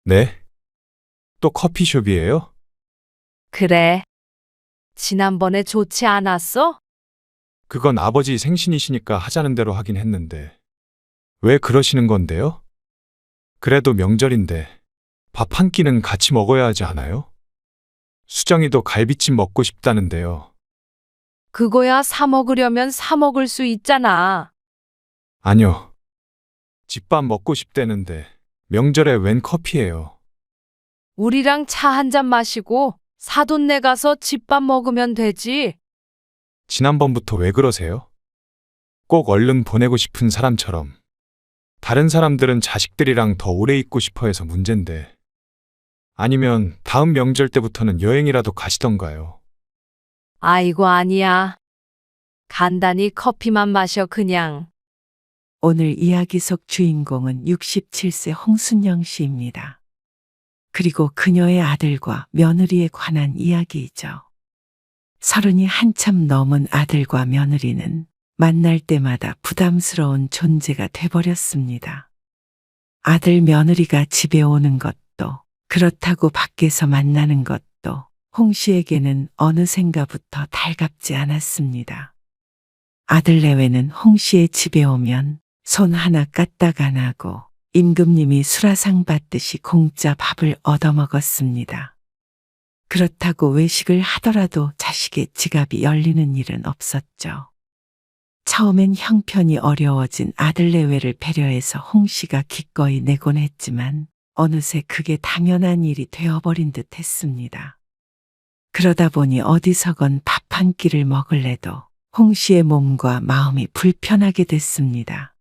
네? 또 커피숍이에요? 그래. 지난번에 좋지 않았어? 그건 아버지 생신이시니까 하자는 대로 하긴 했는데. 왜 그러시는 건데요? 그래도 명절인데 밥 한 끼는 같이 먹어야 하지 않아요? 수정이도 갈비찜 먹고 싶다는데요. 그거야 사 먹으려면 사 먹을 수 있잖아. 아니요. 집밥 먹고 싶대는데 명절에 웬 커피예요? 우리랑 차 한 잔 마시고 사돈 내 가서 집밥 먹으면 되지. 지난번부터 왜 그러세요? 꼭 얼른 보내고 싶은 사람처럼. 다른 사람들은 자식들이랑 더 오래 있고 싶어 해서 문제인데. 아니면 다음 명절 때부터는 여행이라도 가시던가요. 아이고, 아니야. 간단히 커피만 마셔, 그냥. 오늘 이야기 속 주인공은 67세 홍순영 씨입니다. 그리고 그녀의 아들과 며느리에 관한 이야기이죠. 서른이 한참 넘은 아들과 며느리는 만날 때마다 부담스러운 존재가 돼버렸습니다. 아들 며느리가 집에 오는 것도 그렇다고 밖에서 만나는 것도 홍 씨에게는 어느샌가부터 달갑지 않았습니다. 아들 내외는 홍 씨의 집에 오면 손 하나 까딱 안 하고 임금님이 수라상 받듯이 공짜 밥을 얻어먹었습니다. 그렇다고 외식을 하더라도 자식의 지갑이 열리는 일은 없었죠. 처음엔 형편이 어려워진 아들 내외를 배려해서 홍 씨가 기꺼이 내곤 했지만 어느새 그게 당연한 일이 되어버린 듯 했습니다. 그러다 보니 어디서건 밥 한 끼를 먹을래도 홍 씨의 몸과 마음이 불편하게 됐습니다.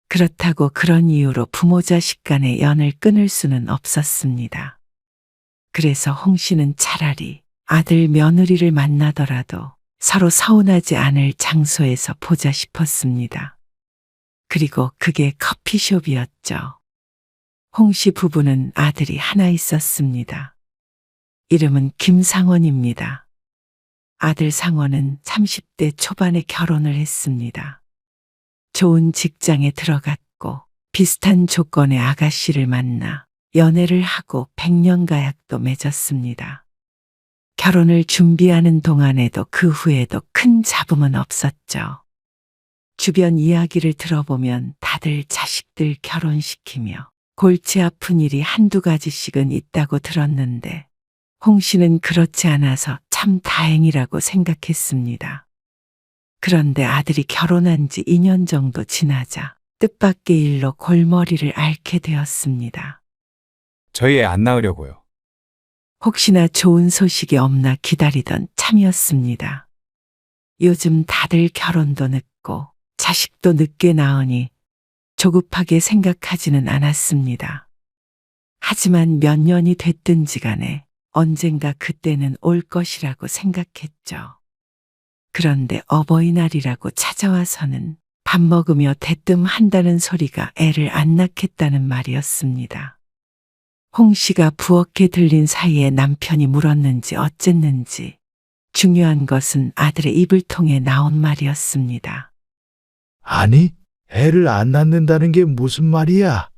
그렇다고 그런 이유로 부모 자식 간의 연을 끊을 수는 없었습니다. 그래서 홍 씨는 차라리 아들 며느리를 만나더라도 서로 서운하지 않을 장소에서 보자 싶었습니다. 그리고 그게 커피숍이었죠. 홍 씨 부부는 아들이 하나 있었습니다. 이름은 김상원입니다. 아들 상원은 30대 초반에 결혼을 했습니다. 좋은 직장에 들어갔고 비슷한 조건의 아가씨를 만나 연애를 하고 백년가약도 맺었습니다. 결혼을 준비하는 동안에도 그 후에도 큰 잡음은 없었죠. 주변 이야기를 들어보면 다들 자식들 결혼시키며 골치 아픈 일이 한두 가지씩은 있다고 들었는데 홍 씨는 그렇지 않아서 참 다행이라고 생각했습니다. 그런데 아들이 결혼한 지 2년 정도 지나자 뜻밖의 일로 골머리를 앓게 되었습니다. 저희 애 안 낳으려고요. 혹시나 좋은 소식이 없나 기다리던 참이었습니다. 요즘 다들 결혼도 늦고 자식도 늦게 낳으니 조급하게 생각하지는 않았습니다. 하지만 몇 년이 됐든지 간에 언젠가 그때는 올 것이라고 생각했죠. 그런데 어버이날이라고 찾아와서는 밥 먹으며 대뜸한다는 소리가 애를 안 낳겠다는 말이었습니다. 홍 씨가 부엌에 들린 사이에 남편이 물었는지 어쨌는지 중요한 것은 아들의 입을 통해 나온 말이었습니다. 아니, 애를 안 낳는다는 게 무슨 말이야?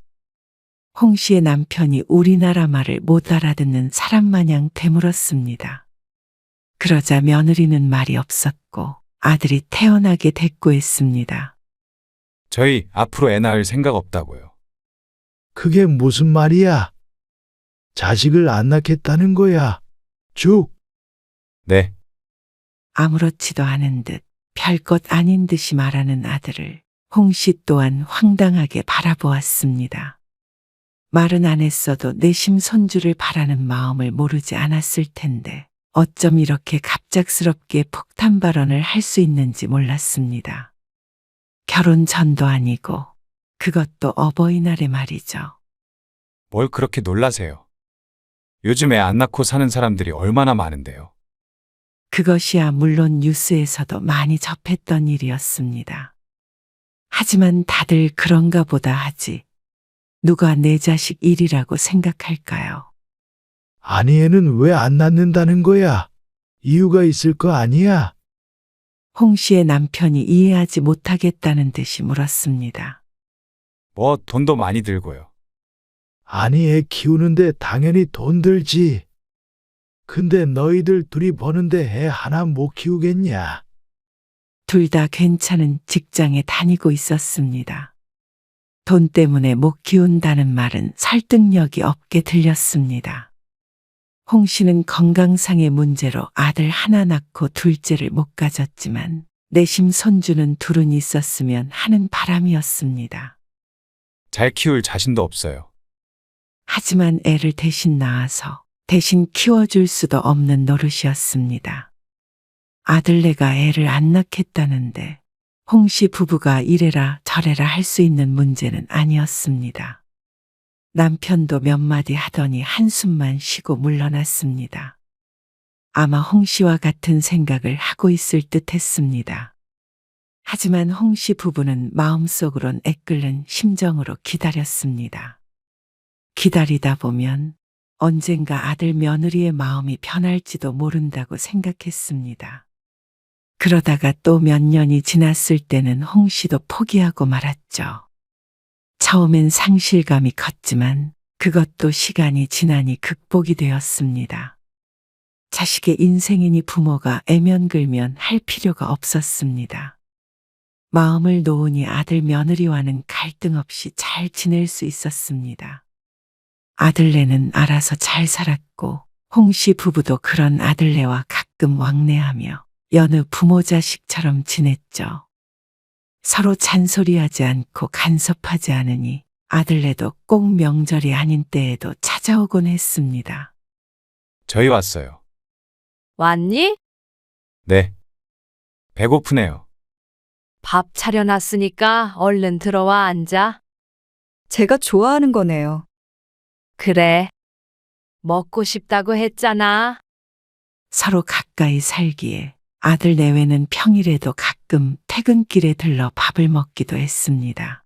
홍 씨의 남편이 우리나라 말을 못 알아듣는 사람 마냥 되물었습니다. 그러자 며느리는 말이 없었고 아들이 태어나게 대꾸했습니다. 저희 앞으로 애 낳을 생각 없다고요. 그게 무슨 말이야? 자식을 안 낳겠다는 거야. 쭉. 네. 아무렇지도 않은 듯 별것 아닌 듯이 말하는 아들을 홍 씨 또한 황당하게 바라보았습니다. 말은 안 했어도 내심 손주를 바라는 마음을 모르지 않았을 텐데 어쩜 이렇게 갑작스럽게 폭탄 발언을 할 수 있는지 몰랐습니다. 결혼 전도 아니고 그것도 어버이날에 말이죠. 뭘 그렇게 놀라세요? 요즘 애 안 낳고 사는 사람들이 얼마나 많은데요. 그것이야 물론 뉴스에서도 많이 접했던 일이었습니다. 하지만 다들 그런가 보다 하지. 누가 내 자식 일이라고 생각할까요? 아니, 애는 왜 안 낳는다는 거야? 이유가 있을 거 아니야? 홍 씨의 남편이 이해하지 못하겠다는 듯이 물었습니다. 뭐 돈도 많이 들고요. 아니, 애 키우는데 당연히 돈 들지. 근데 너희들 둘이 버는데 애 하나 못 키우겠냐? 둘 다 괜찮은 직장에 다니고 있었습니다. 돈 때문에 못 키운다는 말은 설득력이 없게 들렸습니다. 홍 씨는 건강상의 문제로 아들 하나 낳고 둘째를 못 가졌지만 내심 손주는 둘은 있었으면 하는 바람이었습니다. 잘 키울 자신도 없어요. 하지만 애를 대신 낳아서 대신 키워줄 수도 없는 노릇이었습니다. 아들네가 애를 안 낳겠다는데 홍 씨 부부가 이래라 저래라 할 수 있는 문제는 아니었습니다. 남편도 몇 마디 하더니 한숨만 쉬고 물러났습니다. 아마 홍 씨와 같은 생각을 하고 있을 듯 했습니다. 하지만 홍 씨 부부는 마음속으론 애끓는 심정으로 기다렸습니다. 기다리다 보면 언젠가 아들 며느리의 마음이 변할지도 모른다고 생각했습니다. 그러다가 또 몇 년이 지났을 때는 홍 씨도 포기하고 말았죠. 처음엔 상실감이 컸지만 그것도 시간이 지나니 극복이 되었습니다. 자식의 인생이니 부모가 애면글면 할 필요가 없었습니다. 마음을 놓으니 아들 며느리와는 갈등 없이 잘 지낼 수 있었습니다. 아들네는 알아서 잘 살았고 홍 씨 부부도 그런 아들네와 가끔 왕래하며 여느 부모 자식처럼 지냈죠. 서로 잔소리하지 않고 간섭하지 않으니 아들네도 꼭 명절이 아닌 때에도 찾아오곤 했습니다. 저희 왔어요. 왔니? 네. 배고프네요. 밥 차려놨으니까 얼른 들어와 앉아. 제가 좋아하는 거네요. 그래. 먹고 싶다고 했잖아. 서로 가까이 살기에 아들 내외는 평일에도 가끔 퇴근길에 들러 밥을 먹기도 했습니다.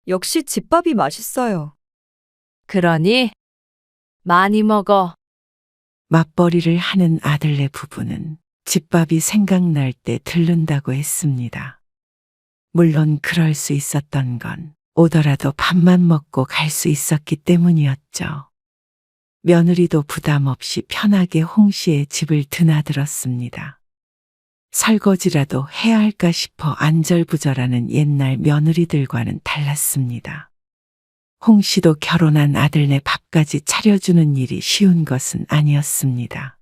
역시 집밥이 맛있어요. 그러니 많이 먹어. 맞벌이를 하는 아들네 부부는 집밥이 생각날 때 들른다고 했습니다. 물론 그럴 수 있었던 건 오더라도 밥만 먹고 갈 수 있었기 때문이었죠. 며느리도 부담 없이 편하게 홍 씨의 집을 드나들었습니다. 설거지라도 해야 할까 싶어 안절부절하는 옛날 며느리들과는 달랐습니다. 홍 씨도 결혼한 아들네 밥까지 차려주는 일이 쉬운 것은 아니었습니다.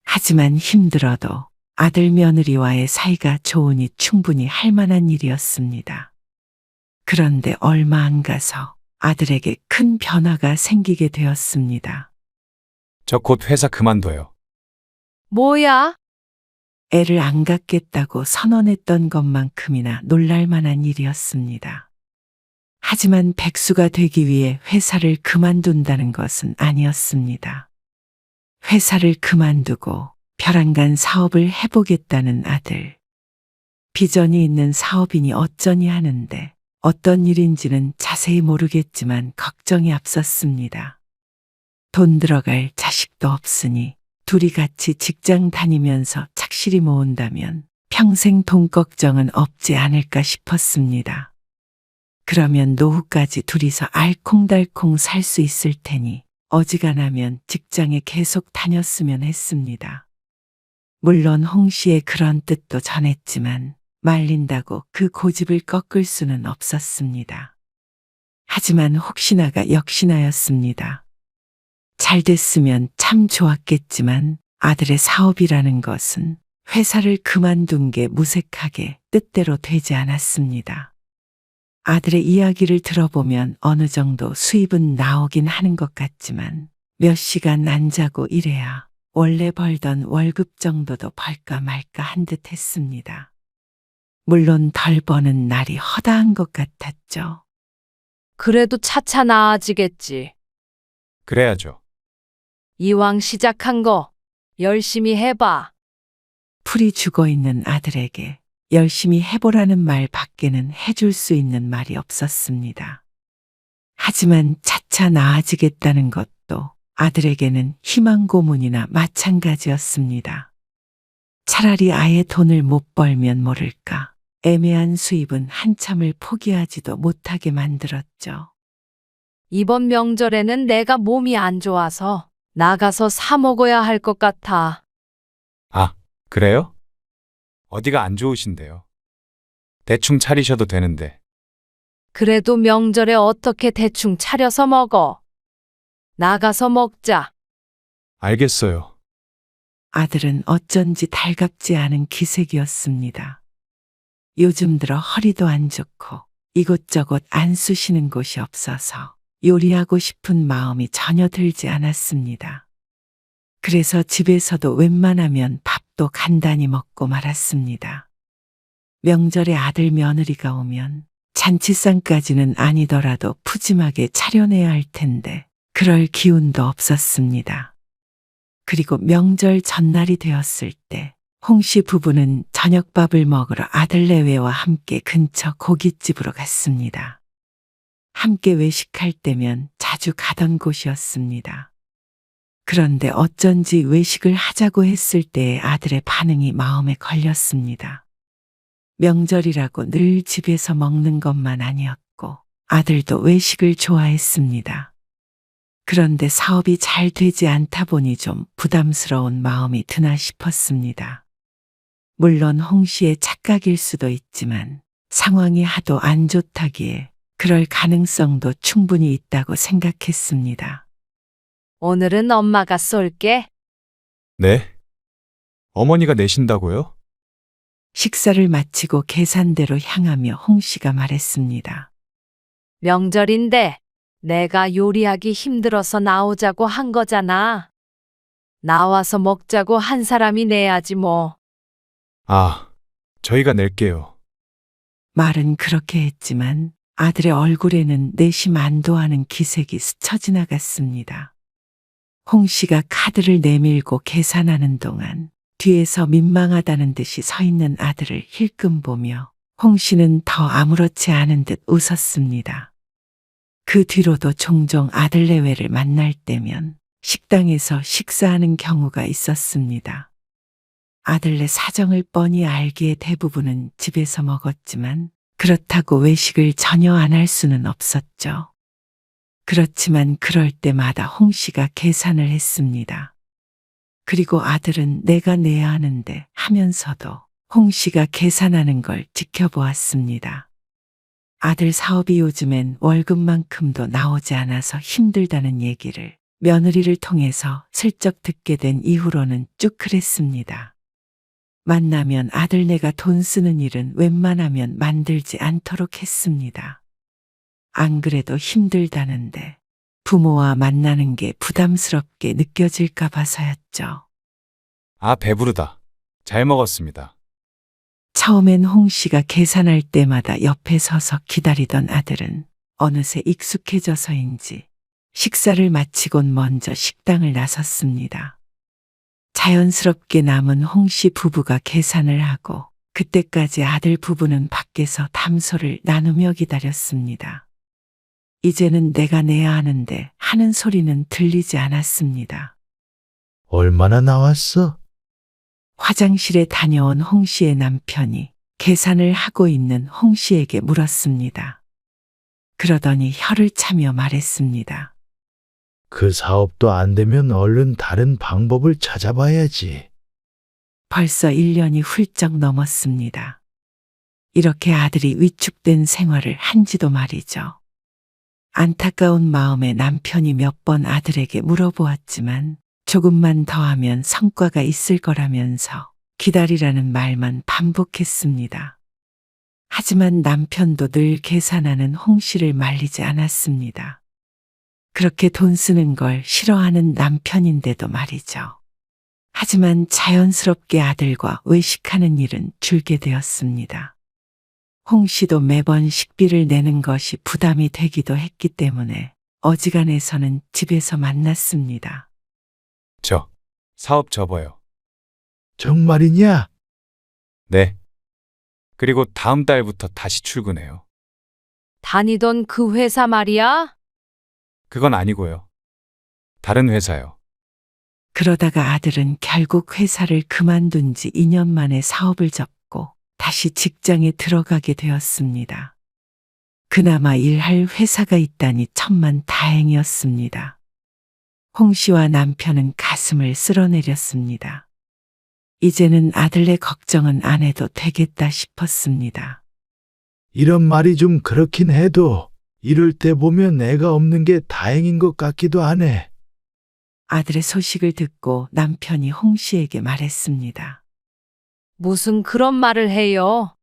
하지만 힘들어도 아들 며느리와의 사이가 좋으니 충분히 할 만한 일이었습니다. 그런데 얼마 안 가서 아들에게 큰 변화가 생기게 되었습니다. 저 곧 회사 그만둬요. 뭐야? 애를 안 갖겠다고 선언했던 것만큼이나 놀랄 만한 일이었습니다. 하지만 백수가 되기 위해 회사를 그만둔다는 것은 아니었습니다. 회사를 그만두고 벼랑간 사업을 해보겠다는 아들. 비전이 있는 사업이니 어쩌니 하는데 어떤 일인지는 자세히 모르겠지만 걱정이 앞섰습니다. 돈 들어갈 자식도 없으니 둘이 같이 직장 다니면서 착실히 모은다면 평생 돈 걱정은 없지 않을까 싶었습니다. 그러면 노후까지 둘이서 알콩달콩 살 수 있을 테니 어지간하면 직장에 계속 다녔으면 했습니다. 물론 홍 씨의 그런 뜻도 전했지만 말린다고 그 고집을 꺾을 수는 없었습니다. 하지만 혹시나가 역시나였습니다. 잘 됐으면 참 좋았겠지만 아들의 사업이라는 것은 회사를 그만둔 게 무색하게 뜻대로 되지 않았습니다. 아들의 이야기를 들어보면 어느 정도 수입은 나오긴 하는 것 같지만 몇 시간 안 자고 일해야 원래 벌던 월급 정도도 벌까 말까 한 듯 했습니다. 물론 덜 버는 날이 허다한 것 같았죠. 그래도 차차 나아지겠지. 그래야죠. 이왕 시작한 거 열심히 해봐. 풀이 죽어 있는 아들에게 열심히 해보라는 말 밖에는 해줄 수 있는 말이 없었습니다. 하지만 차차 나아지겠다는 것도 아들에게는 희망 고문이나 마찬가지였습니다. 차라리 아예 돈을 못 벌면 모를까 애매한 수입은 한참을 포기하지도 못하게 만들었죠. 이번 명절에는 내가 몸이 안 좋아서 나가서 사 먹어야 할 것 같아. 아, 그래요? 어디가 안 좋으신데요? 대충 차리셔도 되는데. 그래도 명절에 어떻게 대충 차려서 먹어? 나가서 먹자. 알겠어요. 아들은 어쩐지 달갑지 않은 기색이었습니다. 요즘 들어 허리도 안 좋고 이곳저곳 안 쑤시는 곳이 없어서 요리하고 싶은 마음이 전혀 들지 않았습니다. 그래서 집에서도 웬만하면 밥도 간단히 먹고 말았습니다. 명절에 아들 며느리가 오면 잔치상까지는 아니더라도 푸짐하게 차려내야 할 텐데 그럴 기운도 없었습니다. 그리고 명절 전날이 되었을 때 홍씨 부부는 저녁밥을 먹으러 아들 내외와 함께 근처 고깃집으로 갔습니다. 함께 외식할 때면 자주 가던 곳이었습니다. 그런데 어쩐지 외식을 하자고 했을 때의 아들의 반응이 마음에 걸렸습니다. 명절이라고 늘 집에서 먹는 것만 아니었고 아들도 외식을 좋아했습니다. 그런데 사업이 잘 되지 않다 보니 좀 부담스러운 마음이 드나 싶었습니다. 물론 홍 씨의 착각일 수도 있지만 상황이 하도 안 좋다기에 그럴 가능성도 충분히 있다고 생각했습니다. 오늘은 엄마가 쏠게. 네? 어머니가 내신다고요? 식사를 마치고 계산대로 향하며 홍 씨가 말했습니다. 명절인데 내가 요리하기 힘들어서 나오자고 한 거잖아. 나와서 먹자고 한 사람이 내야지 뭐. 아, 저희가 낼게요. 말은 그렇게 했지만 아들의 얼굴에는 내심 안도하는 기색이 스쳐 지나갔습니다. 홍 씨가 카드를 내밀고 계산하는 동안 뒤에서 민망하다는 듯이 서 있는 아들을 힐끔 보며 홍 씨는 더 아무렇지 않은 듯 웃었습니다. 그 뒤로도 종종 아들 내외를 만날 때면 식당에서 식사하는 경우가 있었습니다. 아들네 사정을 뻔히 알기에 대부분은 집에서 먹었지만 그렇다고 외식을 전혀 안 할 수는 없었죠. 그렇지만 그럴 때마다 홍 씨가 계산을 했습니다. 그리고 아들은 내가 내야 하는데 하면서도 홍 씨가 계산하는 걸 지켜보았습니다. 아들 사업이 요즘엔 월급만큼도 나오지 않아서 힘들다는 얘기를 며느리를 통해서 슬쩍 듣게 된 이후로는 쭉 그랬습니다. 만나면 아들네가 돈 쓰는 일은 웬만하면 만들지 않도록 했습니다. 안 그래도 힘들다는데 부모와 만나는 게 부담스럽게 느껴질까 봐서였죠. 아, 배부르다. 잘 먹었습니다. 처음엔 홍 씨가 계산할 때마다 옆에 서서 기다리던 아들은 어느새 익숙해져서인지 식사를 마치곤 먼저 식당을 나섰습니다. 자연스럽게 남은 홍 씨 부부가 계산을 하고 그때까지 아들 부부는 밖에서 담소를 나누며 기다렸습니다. 이제는 내가 내야 하는데 하는 소리는 들리지 않았습니다. 얼마나 나왔어? 화장실에 다녀온 홍 씨의 남편이 계산을 하고 있는 홍 씨에게 물었습니다. 그러더니 혀를 차며 말했습니다. 그 사업도 안 되면 얼른 다른 방법을 찾아봐야지. 벌써 1년이 훌쩍 넘었습니다. 이렇게 아들이 위축된 생활을 한지도 말이죠. 안타까운 마음에 남편이 몇 번 아들에게 물어보았지만 조금만 더 하면 성과가 있을 거라면서 기다리라는 말만 반복했습니다. 하지만 남편도 늘 계산하는 홍 씨를 말리지 않았습니다. 그렇게 돈 쓰는 걸 싫어하는 남편인데도 말이죠. 하지만 자연스럽게 아들과 외식하는 일은 줄게 되었습니다. 홍 씨도 매번 식비를 내는 것이 부담이 되기도 했기 때문에 어지간해서는 집에서 만났습니다. 저, 사업 접어요. 정말이냐? 네. 그리고 다음 달부터 다시 출근해요. 다니던 그 회사 말이야? 그건 아니고요. 다른 회사요. 그러다가 아들은 결국 회사를 그만둔 지 2년 만에 사업을 접고 다시 직장에 들어가게 되었습니다. 그나마 일할 회사가 있다니 천만 다행이었습니다. 홍 씨와 남편은 가슴을 쓸어내렸습니다. 이제는 아들네 걱정은 안 해도 되겠다 싶었습니다. 이런 말이 좀 그렇긴 해도 이럴 때 보면 애가 없는 게 다행인 것 같기도 하네. 아들의 소식을 듣고 남편이 홍 씨에게 말했습니다. 무슨 그런 말을 해요?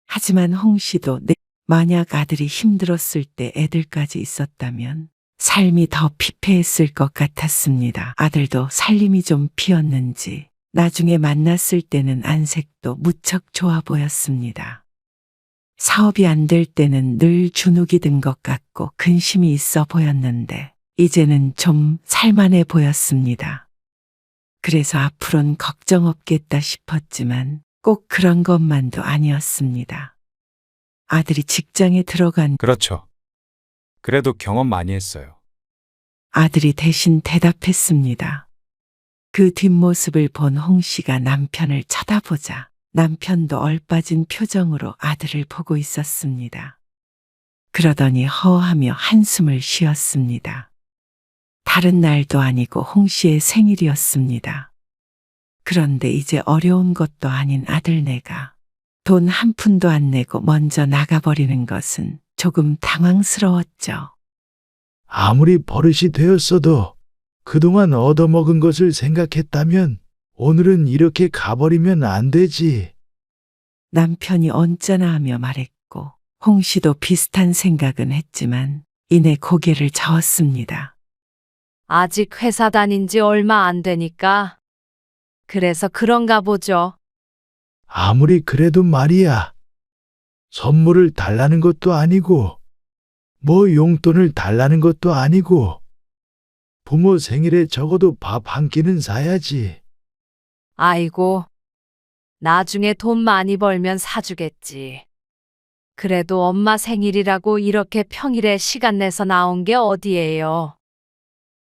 하지만 홍 씨도 만약 아들이 힘들었을 때 애들까지 있었다면 삶이 더 피폐했을 것 같았습니다. 아들도 살림이 좀 피었는지 나중에 만났을 때는 안색도 무척 좋아 보였습니다. 사업이 안 될 때는 늘 주눅이 든 것 같고 근심이 있어 보였는데 이제는 좀 살만해 보였습니다. 그래서 앞으론 걱정 없겠다 싶었지만 꼭 그런 것만도 아니었습니다. 아들이 직장에 들어간 그렇죠. 그래도 경험 많이 했어요. 아들이 대신 대답했습니다. 그 뒷모습을 본 홍 씨가 남편을 쳐다보자 남편도 얼빠진 표정으로 아들을 보고 있었습니다. 그러더니 허하며 한숨을 쉬었습니다. 다른 날도 아니고 홍 씨의 생일이었습니다. 그런데 이제 어려운 것도 아닌 아들네가 돈 한 푼도 안 내고 먼저 나가버리는 것은 조금 당황스러웠죠. 아무리 버릇이 되었어도 그동안 얻어먹은 것을 생각했다면 오늘은 이렇게 가버리면 안 되지. 남편이 언짢아 하며 말했고 홍 씨도 비슷한 생각은 했지만 이내 고개를 저었습니다. 아직 회사 다닌 지 얼마 안 되니까. 그래서 그런가 보죠. 아무리 그래도 말이야. 선물을 달라는 것도 아니고, 뭐 용돈을 달라는 것도 아니고, 부모 생일에 적어도 밥 한 끼는 사야지. 아이고, 나중에 돈 많이 벌면 사주겠지. 그래도 엄마 생일이라고 이렇게 평일에 시간 내서 나온 게 어디예요?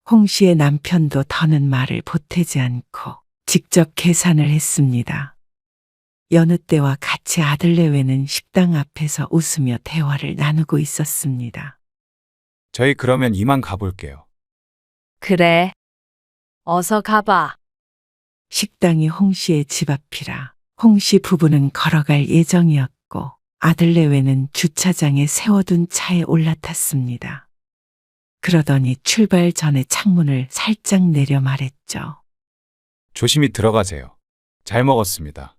홍 씨의 남편도 더는 말을 보태지 않고 직접 계산을 했습니다. 여느 때와 같이 아들내외는 식당 앞에서 웃으며 대화를 나누고 있었습니다. 저희 그러면 이만 가볼게요. 그래. 어서 가봐. 식당이 홍 씨의 집 앞이라 홍 씨 부부는 걸어갈 예정이었고 아들내외는 주차장에 세워둔 차에 올라탔습니다. 그러더니 출발 전에 창문을 살짝 내려 말했죠. 조심히 들어가세요. 잘 먹었습니다.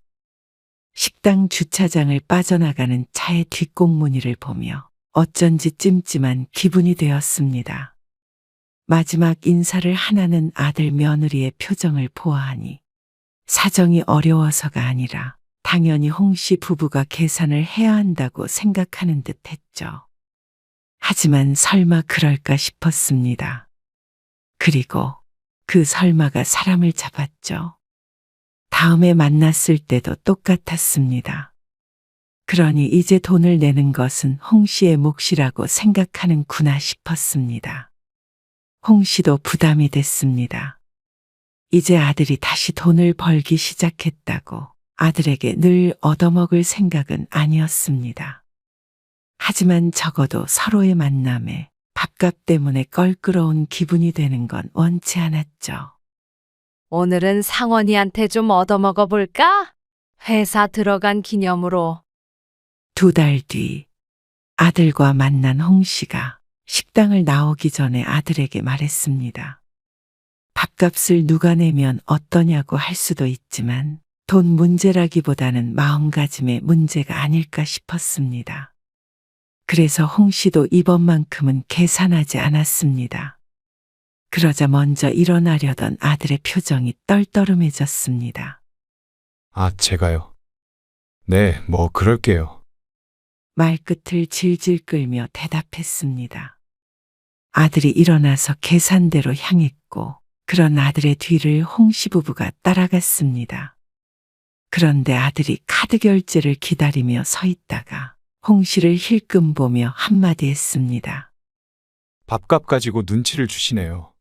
식당 주차장을 빠져나가는 차의 뒷공무니를 보며 어쩐지 찜찜한 기분이 되었습니다. 마지막 인사를 하나는 아들 며느리의 표정을 보아하니 사정이 어려워서가 아니라 당연히 홍 씨 부부가 계산을 해야 한다고 생각하는 듯 했죠. 하지만 설마 그럴까 싶었습니다. 그리고 그 설마가 사람을 잡았죠. 다음에 만났을 때도 똑같았습니다. 그러니 이제 돈을 내는 것은 홍 씨의 몫이라고 생각하는구나 싶었습니다. 홍 씨도 부담이 됐습니다. 이제 아들이 다시 돈을 벌기 시작했다고 아들에게 늘 얻어먹을 생각은 아니었습니다. 하지만 적어도 서로의 만남에 밥값 때문에 껄끄러운 기분이 되는 건 원치 않았죠. 오늘은 상원이한테 좀 얻어먹어 볼까? 회사 들어간 기념으로. 2달 뒤 아들과 만난 홍 씨가 식당을 나오기 전에 아들에게 말했습니다. 밥값을 누가 내면 어떠냐고 할 수도 있지만 돈 문제라기보다는 마음가짐의 문제가 아닐까 싶었습니다. 그래서 홍 씨도 이번만큼은 계산하지 않았습니다. 그러자 먼저 일어나려던 아들의 표정이 떨떠름해졌습니다. 아, 제가요? 네, 뭐 그럴게요. 말끝을 질질 끌며 대답했습니다. 아들이 일어나서 계산대로 향했고 그런 아들의 뒤를 홍 씨 부부가 따라갔습니다. 그런데 아들이 카드 결제를 기다리며 서 있다가 홍 씨를 힐끔 보며 한마디 했습니다. 밥값 가지고 눈치를 주시네요.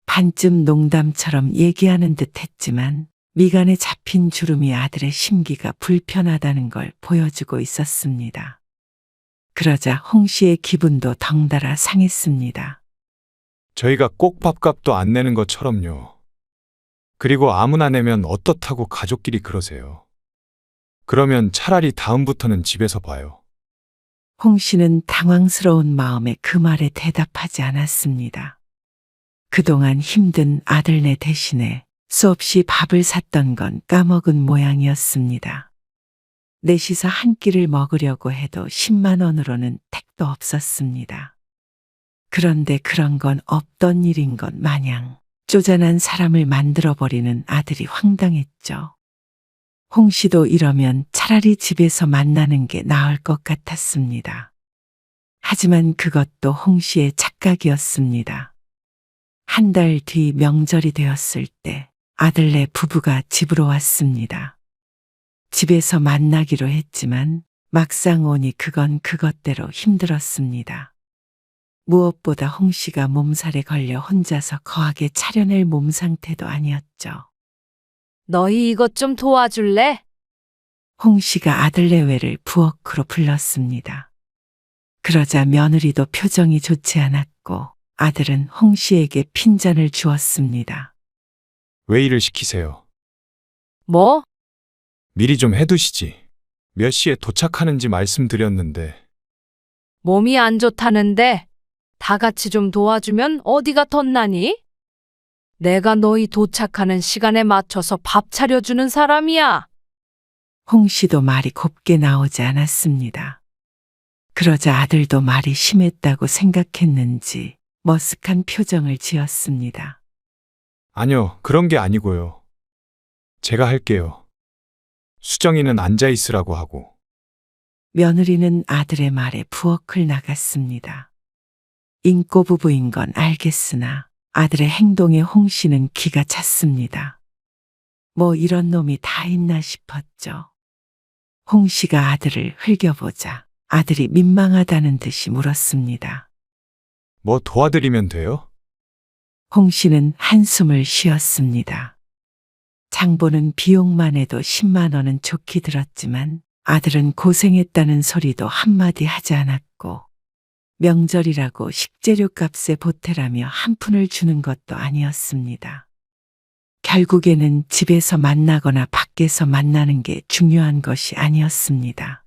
반쯤 농담처럼 얘기하는 듯 했지만 미간에 잡힌 주름이 아들의 심기가 불편하다는 걸 보여주고 있었습니다. 그러자 홍 씨의 기분도 덩달아 상했습니다. 저희가 꼭 밥값도 안 내는 것처럼요. 그리고 아무나 내면 어떻다고 가족끼리 그러세요. 그러면 차라리 다음부터는 집에서 봐요. 홍 씨는 당황스러운 마음에 그 말에 대답하지 않았습니다. 그동안 힘든 아들네 대신에 수없이 밥을 샀던 건 까먹은 모양이었습니다. 넷이서 한 끼를 먹으려고 해도 10만 원으로는 택도 없었습니다. 그런데 그런 건 없던 일인 것 마냥 쪼잔한 사람을 만들어버리는 아들이 황당했죠. 홍 씨도 이러면 차라리 집에서 만나는 게 나을 것 같았습니다. 하지만 그것도 홍 씨의 착각이었습니다. 한 달 뒤 명절이 되었을 때 아들네 부부가 집으로 왔습니다. 집에서 만나기로 했지만 막상 오니 그건 그것대로 힘들었습니다. 무엇보다 홍 씨가 몸살에 걸려 혼자서 거하게 차려낼 몸 상태도 아니었죠. 너희 이것 좀 도와줄래? 홍 씨가 아들 내외를 부엌으로 불렀습니다. 그러자 며느리도 표정이 좋지 않았고 아들은 홍 씨에게 핀잔을 주었습니다. 왜 일을 시키세요? 뭐? 미리 좀 해두시지. 몇 시에 도착하는지 말씀드렸는데. 몸이 안 좋다는데 다 같이 좀 도와주면 어디가 덧나니? 내가 너희 도착하는 시간에 맞춰서 밥 차려주는 사람이야. 홍 씨도 말이 곱게 나오지 않았습니다. 그러자 아들도 말이 심했다고 생각했는지 머쓱한 표정을 지었습니다. 아니요, 그런 게 아니고요. 제가 할게요. 수정이는 앉아 있으라고 하고. 며느리는 아들의 말에 부엌을 나갔습니다. 인꼬 부부인 건 알겠으나 아들의 행동에 홍 씨는 기가 찼습니다. 뭐 이런 놈이 다 있나 싶었죠. 홍 씨가 아들을 흘겨보자 아들이 민망하다는 듯이 물었습니다. 뭐 도와드리면 돼요? 홍 씨는 한숨을 쉬었습니다. 장보는 비용만 해도 10만 원은 좋게 들었지만 아들은 고생했다는 소리도 한마디 하지 않았고 명절이라고 식재료 값에 보태라며 한 푼을 주는 것도 아니었습니다. 결국에는 집에서 만나거나 밖에서 만나는 게 중요한 것이 아니었습니다.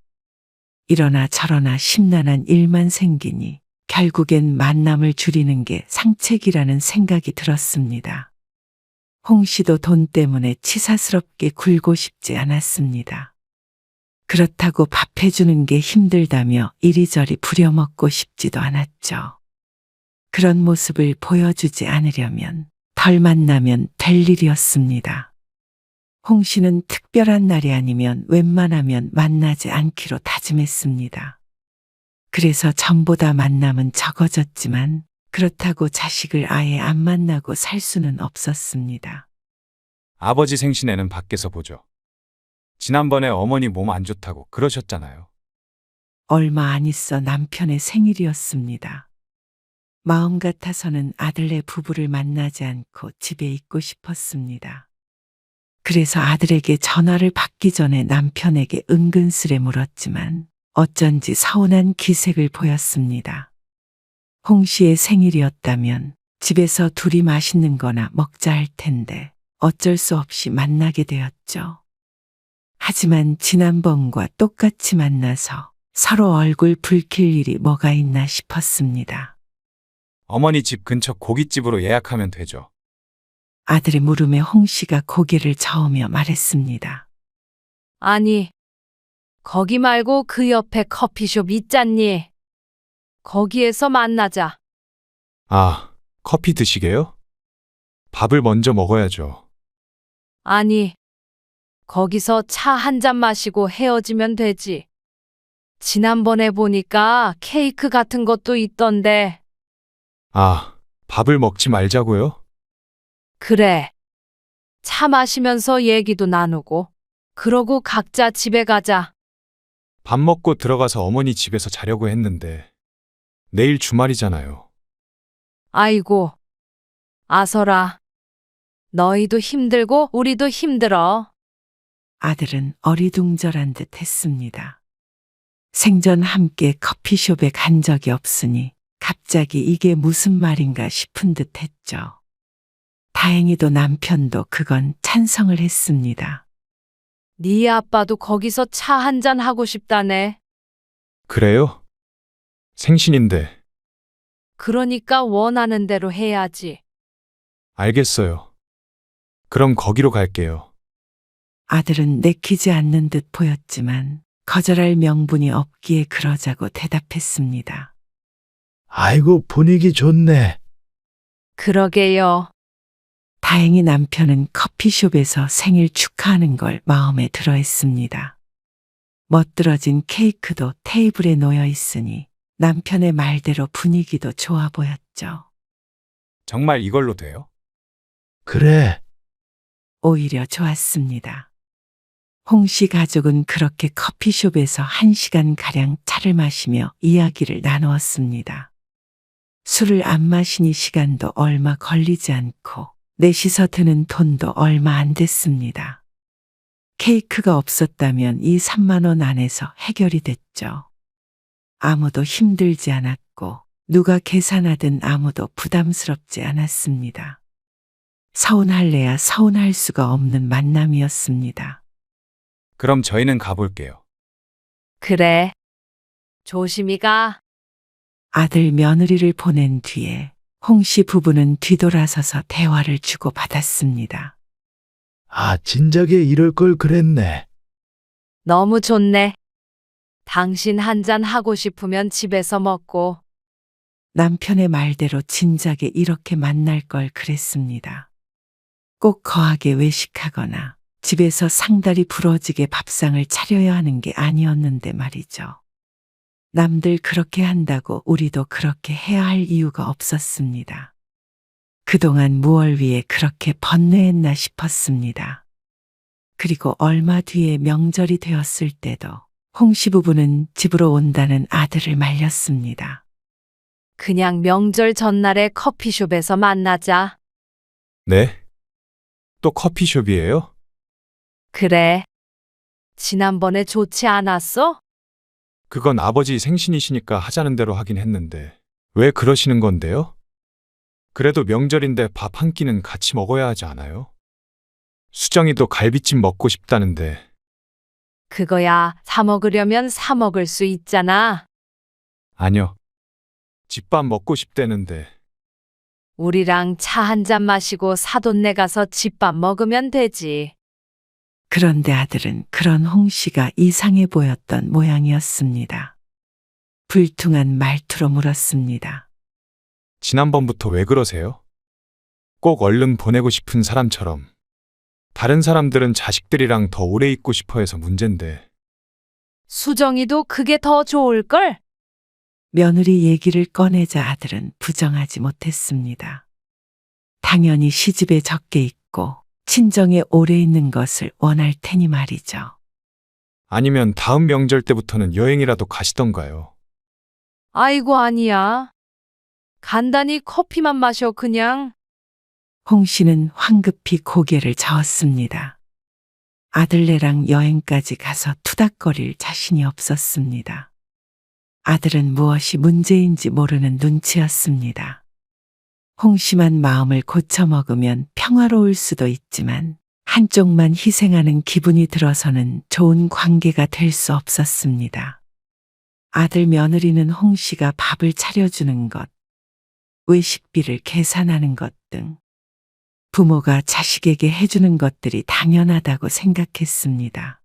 이러나 저러나 심란한 일만 생기니 결국엔 만남을 줄이는 게 상책이라는 생각이 들었습니다. 홍 씨도 돈 때문에 치사스럽게 굴고 싶지 않았습니다. 그렇다고 밥 해주는 게 힘들다며 이리저리 부려먹고 싶지도 않았죠. 그런 모습을 보여주지 않으려면 덜 만나면 될 일이었습니다. 홍 씨는 특별한 날이 아니면 웬만하면 만나지 않기로 다짐했습니다. 그래서 전보다 만남은 적어졌지만 그렇다고 자식을 아예 안 만나고 살 수는 없었습니다. 아버지 생신에는 밖에서 보죠. 지난번에 어머니 몸 안 좋다고 그러셨잖아요. 얼마 안 있어 남편의 생일이었습니다. 마음 같아서는 아들네 부부를 만나지 않고 집에 있고 싶었습니다. 그래서 아들에게 전화를 받기 전에 남편에게 은근스레 물었지만 어쩐지 서운한 기색을 보였습니다. 홍 씨의 생일이었다면 집에서 둘이 맛있는 거나 먹자 할 텐데 어쩔 수 없이 만나게 되었죠. 하지만 지난번과 똑같이 만나서 서로 얼굴 붉힐 일이 뭐가 있나 싶었습니다. 어머니 집 근처 고깃집으로 예약하면 되죠. 아들의 물음에 홍 씨가 고개를 저으며 말했습니다. 아니, 거기 말고 그 옆에 커피숍 있잖니. 거기에서 만나자. 아, 커피 드시게요? 밥을 먼저 먹어야죠. 아니, 거기서 차 한 잔 마시고 헤어지면 되지. 지난번에 보니까 케이크 같은 것도 있던데. 아, 밥을 먹지 말자고요? 그래. 차 마시면서 얘기도 나누고, 그러고 각자 집에 가자. 밥 먹고 들어가서 어머니 집에서 자려고 했는데 내일 주말이잖아요. 아이고, 아서라. 너희도 힘들고 우리도 힘들어. 아들은 어리둥절한 듯 했습니다. 생전 함께 커피숍에 간 적이 없으니 갑자기 이게 무슨 말인가 싶은 듯 했죠. 다행히도 남편도 그건 찬성을 했습니다. 네 아빠도 거기서 차 한잔 하고 싶다네. 그래요? 생신인데. 그러니까 원하는 대로 해야지. 알겠어요. 그럼 거기로 갈게요. 아들은 내키지 않는 듯 보였지만 거절할 명분이 없기에 그러자고 대답했습니다. 아이고, 분위기 좋네. 그러게요. 다행히 남편은 커피숍에서 생일 축하하는 걸 마음에 들어 했습니다. 멋들어진 케이크도 테이블에 놓여 있으니 남편의 말대로 분위기도 좋아 보였죠. 정말 이걸로 돼요? 그래, 오히려 좋았습니다. 홍 씨 가족은 그렇게 커피숍에서 1시간가량 차를 마시며 이야기를 나누었습니다. 술을 안 마시니 시간도 얼마 걸리지 않고 넷이서 드는 돈도 얼마 안 됐습니다. 케이크가 없었다면 이 3만 원 안에서 해결이 됐죠. 아무도 힘들지 않았고 누가 계산하든 아무도 부담스럽지 않았습니다. 서운할래야 서운할 수가 없는 만남이었습니다. 그럼 저희는 가볼게요. 그래. 조심히 가. 아들 며느리를 보낸 뒤에 홍 씨 부부는 뒤돌아서서 대화를 주고받았습니다. 아, 진작에 이럴 걸 그랬네. 너무 좋네. 당신 한잔 하고 싶으면 집에서 먹고. 남편의 말대로 진작에 이렇게 만날 걸 그랬습니다. 꼭 거하게 외식하거나 집에서 상다리 부러지게 밥상을 차려야 하는 게 아니었는데 말이죠. 남들 그렇게 한다고 우리도 그렇게 해야 할 이유가 없었습니다. 그동안 무얼 위해 그렇게 번뇌했나 싶었습니다. 그리고 얼마 뒤에 명절이 되었을 때도 홍 씨 부부는 집으로 온다는 아들을 말렸습니다. 그냥 명절 전날에 커피숍에서 만나자. 네? 또 커피숍이에요? 그래. 지난번에 좋지 않았어? 그건 아버지 생신이시니까 하자는 대로 하긴 했는데. 왜 그러시는 건데요? 그래도 명절인데 밥 한 끼는 같이 먹어야 하지 않아요? 수정이도 갈비찜 먹고 싶다는데. 그거야 사 먹으려면 사 먹을 수 있잖아. 아니요. 집밥 먹고 싶다는데. 우리랑 차 한 잔 마시고 사돈 내가서 집밥 먹으면 되지. 그런데 아들은 그런 홍 씨가 이상해 보였던 모양이었습니다. 불퉁한 말투로 물었습니다. 지난번부터 왜 그러세요? 꼭 얼른 보내고 싶은 사람처럼. 다른 사람들은 자식들이랑 더 오래 있고 싶어 해서 문제인데. 수정이도 그게 더 좋을걸? 며느리 얘기를 꺼내자 아들은 부정하지 못했습니다. 당연히 시집에 적게 있고 친정에 오래 있는 것을 원할 테니 말이죠. 아니면 다음 명절 때부터는 여행이라도 가시던가요. 아이고 아니야. 간단히 커피만 마셔 그냥. 홍 씨는 황급히 고개를 저었습니다. 아들네랑 여행까지 가서 투닥거릴 자신이 없었습니다. 아들은 무엇이 문제인지 모르는 눈치였습니다. 홍 씨만 마음을 고쳐먹으면 평화로울 수도 있지만 한쪽만 희생하는 기분이 들어서는 좋은 관계가 될 수 없었습니다. 아들 며느리는 홍 씨가 밥을 차려주는 것, 외식비를 계산하는 것 등 부모가 자식에게 해주는 것들이 당연하다고 생각했습니다.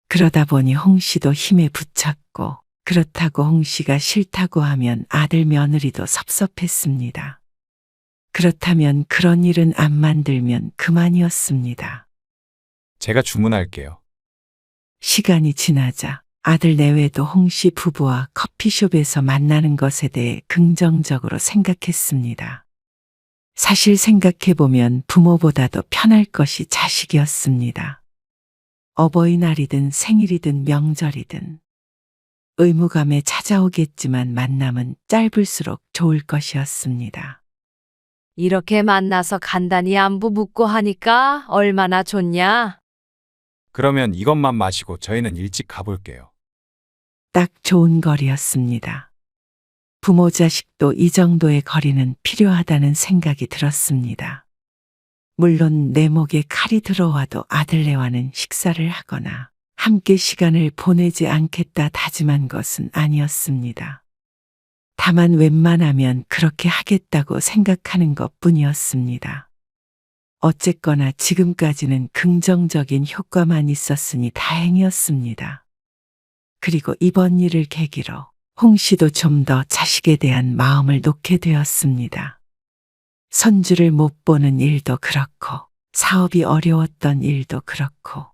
그러다 보니 홍 씨도 힘에 부쳤고 그렇다고 홍 씨가 싫다고 하면 아들 며느리도 섭섭했습니다. 그렇다면 그런 일은 안 만들면 그만이었습니다. 제가 주문할게요. 시간이 지나자 아들 내외도 홍 씨 부부와 커피숍에서 만나는 것에 대해 긍정적으로 생각했습니다. 사실 생각해보면 부모보다도 편할 것이 자식이었습니다. 어버이날이든 생일이든 명절이든 의무감에 찾아오겠지만 만남은 짧을수록 좋을 것이었습니다. 이렇게 만나서 간단히 안부 묻고 하니까 얼마나 좋냐? 그러면 이것만 마시고 저희는 일찍 가볼게요. 딱 좋은 거리였습니다. 부모 자식도 이 정도의 거리는 필요하다는 생각이 들었습니다. 물론 내 목에 칼이 들어와도 아들네와는 식사를 하거나 함께 시간을 보내지 않겠다 다짐한 것은 아니었습니다. 다만 웬만하면 그렇게 하겠다고 생각하는 것 뿐이었습니다. 어쨌거나 지금까지는 긍정적인 효과만 있었으니 다행이었습니다. 그리고 이번 일을 계기로 홍 씨도 좀 더 자식에 대한 마음을 놓게 되었습니다. 손주를 못 보는 일도 그렇고 사업이 어려웠던 일도 그렇고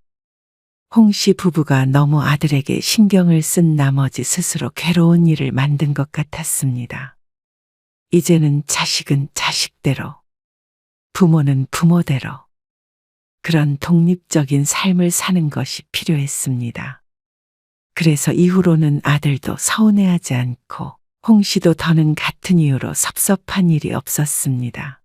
홍 씨 부부가 너무 아들에게 신경을 쓴 나머지 스스로 괴로운 일을 만든 것 같았습니다. 이제는 자식은 자식대로, 부모는 부모대로 그런 독립적인 삶을 사는 것이 필요했습니다. 그래서 이후로는 아들도 서운해하지 않고 홍 씨도 더는 같은 이유로 섭섭한 일이 없었습니다.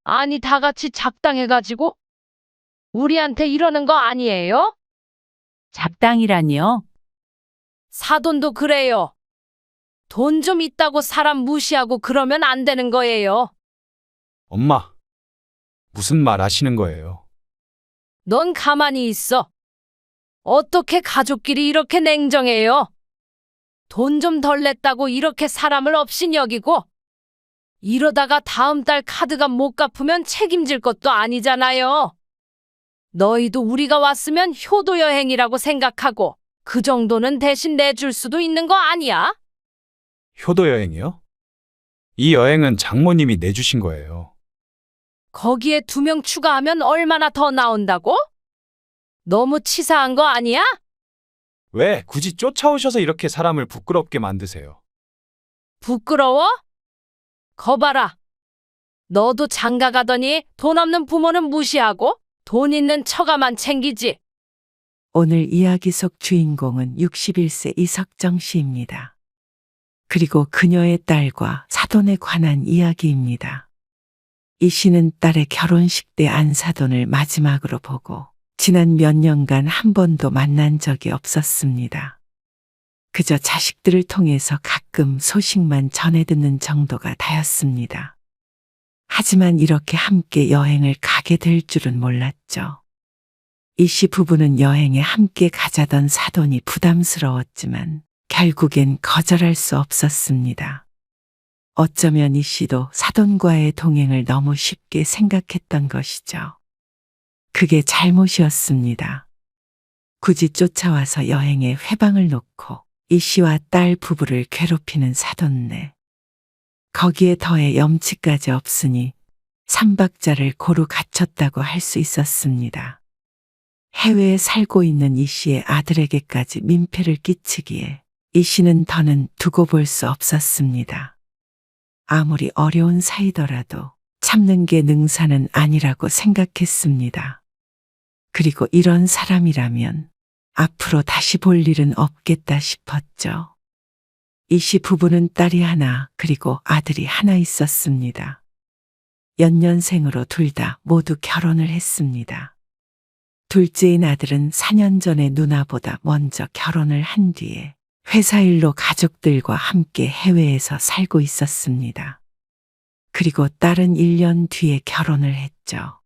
아니, 다 같이 작당해가지고 우리한테 이러는 거 아니에요? 잡당이라니요? 사돈도 그래요. 돈 좀 있다고 사람 무시하고 그러면 안 되는 거예요. 엄마, 무슨 말 하시는 거예요? 넌 가만히 있어. 어떻게 가족끼리 이렇게 냉정해요? 돈 좀 덜 냈다고 이렇게 사람을 업신 여기고 이러다가 다음 달 카드가 못 갚으면 책임질 것도 아니잖아요. 너희도 우리가 왔으면 효도 여행이라고 생각하고 그 정도는 대신 내줄 수도 있는 거 아니야? 효도 여행이요? 이 여행은 장모님이 내주신 거예요. 거기에 2명 추가하면 얼마나 더 나온다고? 너무 치사한 거 아니야? 왜 굳이 쫓아오셔서 이렇게 사람을 부끄럽게 만드세요? 부끄러워? 거봐라. 너도 장가 가더니 돈 없는 부모는 무시하고 돈 있는 처가만 챙기지. 오늘 이야기 속 주인공은 61세 이석정 씨입니다. 그리고 그녀의 딸과 사돈에 관한 이야기입니다. 이 씨는 딸의 결혼식 때 안사돈을 마지막으로 보고 지난 몇 년간 한 번도 만난 적이 없었습니다. 그저 자식들을 통해서 가끔 소식만 전해 듣는 정도가 다였습니다. 하지만 이렇게 함께 여행을 가게 될 줄은 몰랐죠. 이 씨 부부는 여행에 함께 가자던 사돈이 부담스러웠지만 결국엔 거절할 수 없었습니다. 어쩌면 이 씨도 사돈과의 동행을 너무 쉽게 생각했던 것이죠. 그게 잘못이었습니다. 굳이 쫓아와서 여행에 회방을 놓고 이 씨와 딸 부부를 괴롭히는 사돈네. 거기에 더해 염치까지 없으니 삼박자를 고루 갖췄다고 할 수 있었습니다. 해외에 살고 있는 이 씨의 아들에게까지 민폐를 끼치기에 이 씨는 더는 두고 볼 수 없었습니다. 아무리 어려운 사이더라도 참는 게 능사는 아니라고 생각했습니다. 그리고 이런 사람이라면 앞으로 다시 볼 일은 없겠다 싶었죠. 이 씨 부부는 딸이 하나 그리고 아들이 하나 있었습니다. 연년생으로 둘 다 모두 결혼을 했습니다. 둘째인 아들은 4년 전에 누나보다 먼저 결혼을 한 뒤에 회사 일로 가족들과 함께 해외에서 살고 있었습니다. 그리고 딸은 1년 뒤에 결혼을 했죠.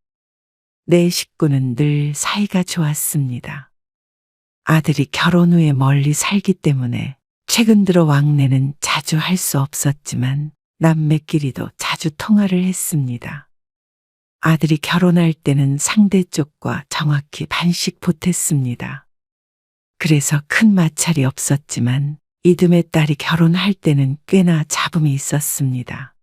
내 식구는 늘 사이가 좋았습니다. 아들이 결혼 후에 멀리 살기 때문에 최근 들어 왕래는 자주 할 수 없었지만 남매끼리도 자주 통화를 했습니다. 아들이 결혼할 때는 상대 쪽과 정확히 반씩 보탰습니다. 그래서 큰 마찰이 없었지만 이듬해 딸이 결혼할 때는 꽤나 잡음이 있었습니다.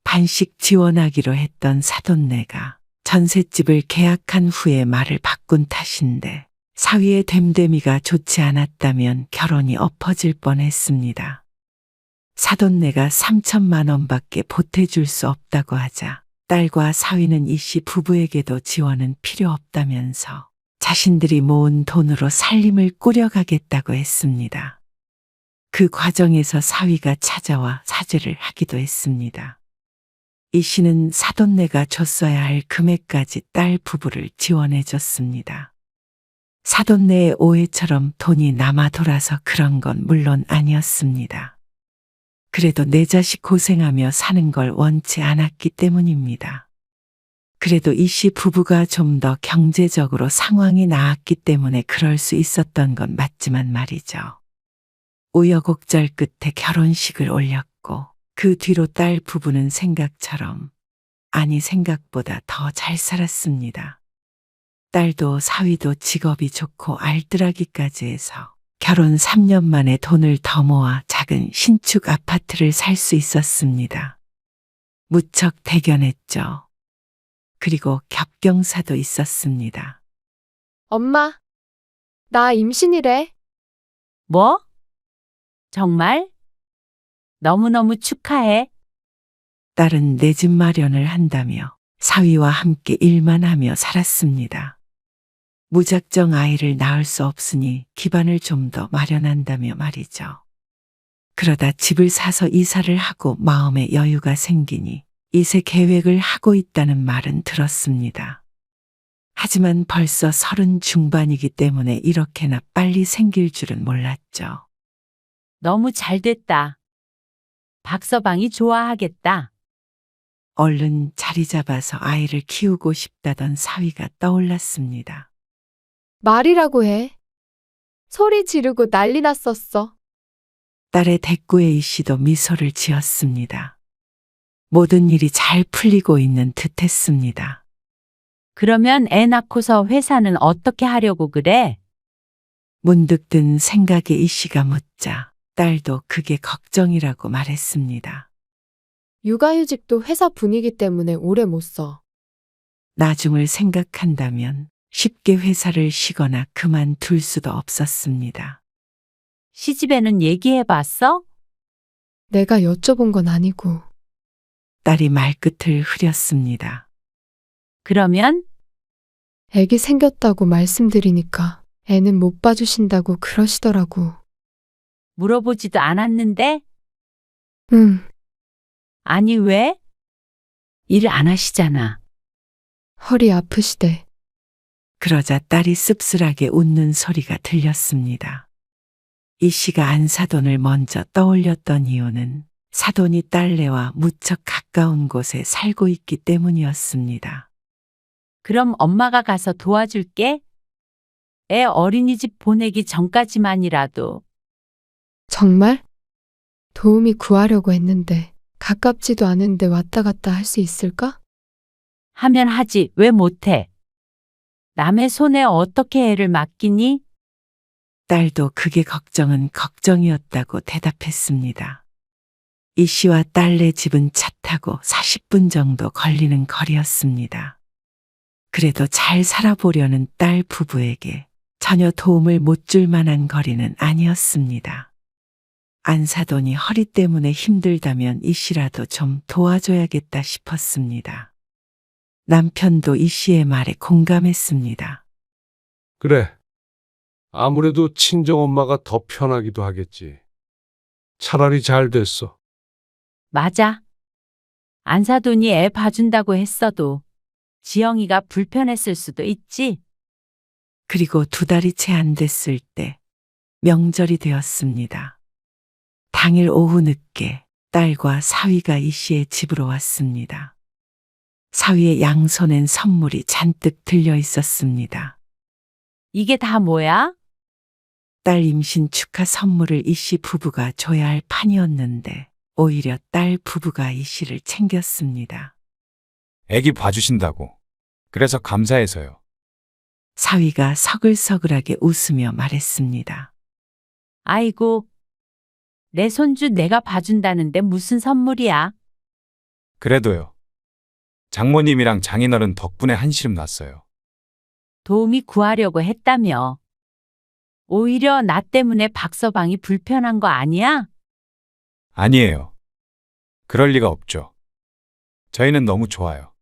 반씩 지원하기로 했던 사돈네가 전셋집을 계약한 후에 말을 바꾼 탓인데 사위의 됨됨이가 좋지 않았다면 결혼이 엎어질 뻔했습니다. 사돈네가 3천만 원밖에 보태줄 수 없다고 하자 딸과 사위는 이씨 부부에게도 지원은 필요 없다면서 자신들이 모은 돈으로 살림을 꾸려가겠다고 했습니다. 그 과정에서 사위가 찾아와 사죄를 하기도 했습니다. 이 씨는 사돈네가 줬어야 할 금액까지 딸 부부를 지원해 줬습니다. 사돈네의 오해처럼 돈이 남아 돌아서 그런 건 물론 아니었습니다. 그래도 내 자식 고생하며 사는 걸 원치 않았기 때문입니다. 그래도 이 씨 부부가 좀 더 경제적으로 상황이 나았기 때문에 그럴 수 있었던 건 맞지만 말이죠. 우여곡절 끝에 결혼식을 올렸고 그 뒤로 딸 부부는 생각처럼, 아니 생각보다 더 잘 살았습니다. 딸도 사위도 직업이 좋고 알뜰하기까지 해서 결혼 3년 만에 돈을 더 모아 작은 신축 아파트를 살 수 있었습니다. 무척 대견했죠. 그리고 겹경사도 있었습니다. 엄마, 나 임신이래. 뭐? 정말? 너무너무 축하해. 딸은 내 집 마련을 한다며 사위와 함께 일만 하며 살았습니다. 무작정 아이를 낳을 수 없으니 기반을 좀 더 마련한다며 말이죠. 그러다 집을 사서 이사를 하고 마음에 여유가 생기니 이세 계획을 하고 있다는 말은 들었습니다. 하지만 벌써 30 중반이기 때문에 이렇게나 빨리 생길 줄은 몰랐죠. 너무 잘 됐다. 박서방이 좋아하겠다. 얼른 자리 잡아서 아이를 키우고 싶다던 사위가 떠올랐습니다. 말이라고 해. 소리 지르고 난리 났었어. 딸의 대꾸에 이 씨도 미소를 지었습니다. 모든 일이 잘 풀리고 있는 듯했습니다. 그러면 애 낳고서 회사는 어떻게 하려고 그래? 문득 든 생각에 이 씨가 묻자 딸도 그게 걱정이라고 말했습니다. 육아휴직도 회사 분위기 때문에 오래 못 써. 나중을 생각한다면 쉽게 회사를 쉬거나 그만둘 수도 없었습니다. 시집에는 얘기해봤어? 내가 여쭤본 건 아니고. 딸이 말끝을 흐렸습니다. 그러면? 애기 생겼다고 말씀드리니까 애는 못 봐주신다고 그러시더라고. 물어보지도 않았는데? 응, 아니 왜? 일 안 하시잖아. 허리 아프시대. 그러자 딸이 씁쓸하게 웃는 소리가 들렸습니다. 이 씨가 안사돈을 먼저 떠올렸던 이유는 사돈이 딸네와 무척 가까운 곳에 살고 있기 때문이었습니다. 그럼 엄마가 가서 도와줄게. 애 어린이집 보내기 전까지만이라도. 정말? 도움이 구하려고 했는데 가깝지도 않은데 왔다 갔다 할 수 있을까? 하면 하지 왜 못해? 남의 손에 어떻게 애를 맡기니? 딸도 그게 걱정은 걱정이었다고 대답했습니다. 이 씨와 딸네 집은 차 타고 40분 정도 걸리는 거리였습니다. 그래도 잘 살아보려는 딸 부부에게 전혀 도움을 못 줄 만한 거리는 아니었습니다. 안사돈이 허리 때문에 힘들다면 이 씨라도 좀 도와줘야겠다 싶었습니다. 남편도 이 씨의 말에 공감했습니다. 그래. 아무래도 친정엄마가 더 편하기도 하겠지. 차라리 잘 됐어. 맞아. 안사돈이 애 봐준다고 했어도 지영이가 불편했을 수도 있지. 그리고 2달이 채 안 됐을 때 명절이 되었습니다. 당일 오후 늦게 딸과 사위가 이 씨의 집으로 왔습니다. 사위의 양손엔 선물이 잔뜩 들려 있었습니다. 이게 다 뭐야? 딸 임신 축하 선물을 이 씨 부부가 줘야 할 판이었는데 오히려 딸 부부가 이 씨를 챙겼습니다. 애기 봐주신다고. 그래서 감사해서요. 사위가 서글서글하게 웃으며 말했습니다. 아이고, 내 손주 내가 봐준다는데 무슨 선물이야? 그래도요. 장모님이랑 장인어른 덕분에 한시름 났어요. 도움이 구하려고 했다며. 오히려 나 때문에 박서방이 불편한 거 아니야? 아니에요. 그럴 리가 없죠. 저희는 너무 좋아요.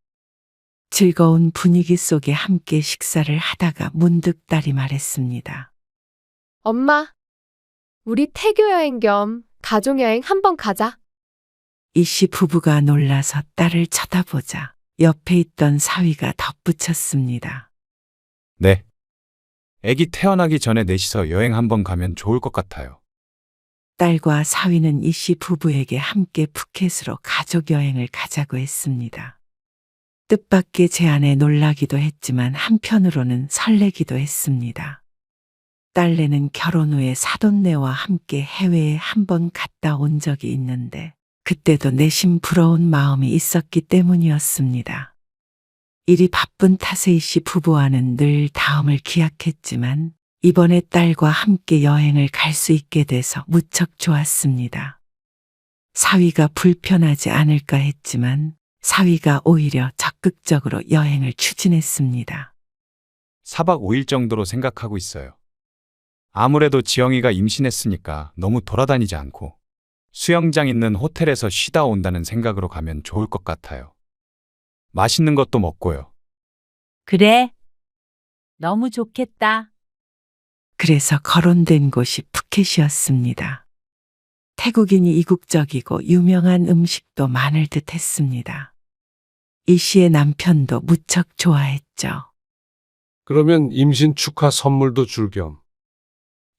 즐거운 분위기 속에 함께 식사를 하다가 문득 딸이 말했습니다. 엄마, 우리 태교 여행 겸 가족 여행 한번 가자. 이씨 부부가 놀라서 딸을 쳐다보자 옆에 있던 사위가 덧붙였습니다. 네. 아기 태어나기 전에 넷이서 여행 한번 가면 좋을 것 같아요. 딸과 사위는 이씨 부부에게 함께 푸켓으로 가족 여행을 가자고 했습니다. 뜻밖의 제안에 놀라기도 했지만 한편으로는 설레기도 했습니다. 딸내는 결혼 후에 사돈네와 함께 해외에 한번 갔다 온 적이 있는데 그때도 내심 부러운 마음이 있었기 때문이었습니다. 일이 바쁜 탓에 이씨 부부와는 늘 다음을 기약했지만 이번에 딸과 함께 여행을 갈 수 있게 돼서 무척 좋았습니다. 사위가 불편하지 않을까 했지만 사위가 오히려 적극적으로 여행을 추진했습니다. 4박 5일 정도로 생각하고 있어요. 아무래도 지영이가 임신했으니까 너무 돌아다니지 않고 수영장 있는 호텔에서 쉬다 온다는 생각으로 가면 좋을 것 같아요. 맛있는 것도 먹고요. 그래. 너무 좋겠다. 그래서 거론된 곳이 푸켓이었습니다. 태국인이 이국적이고 유명한 음식도 많을 듯 했습니다. 이 씨의 남편도 무척 좋아했죠. 그러면 임신 축하 선물도 줄 겸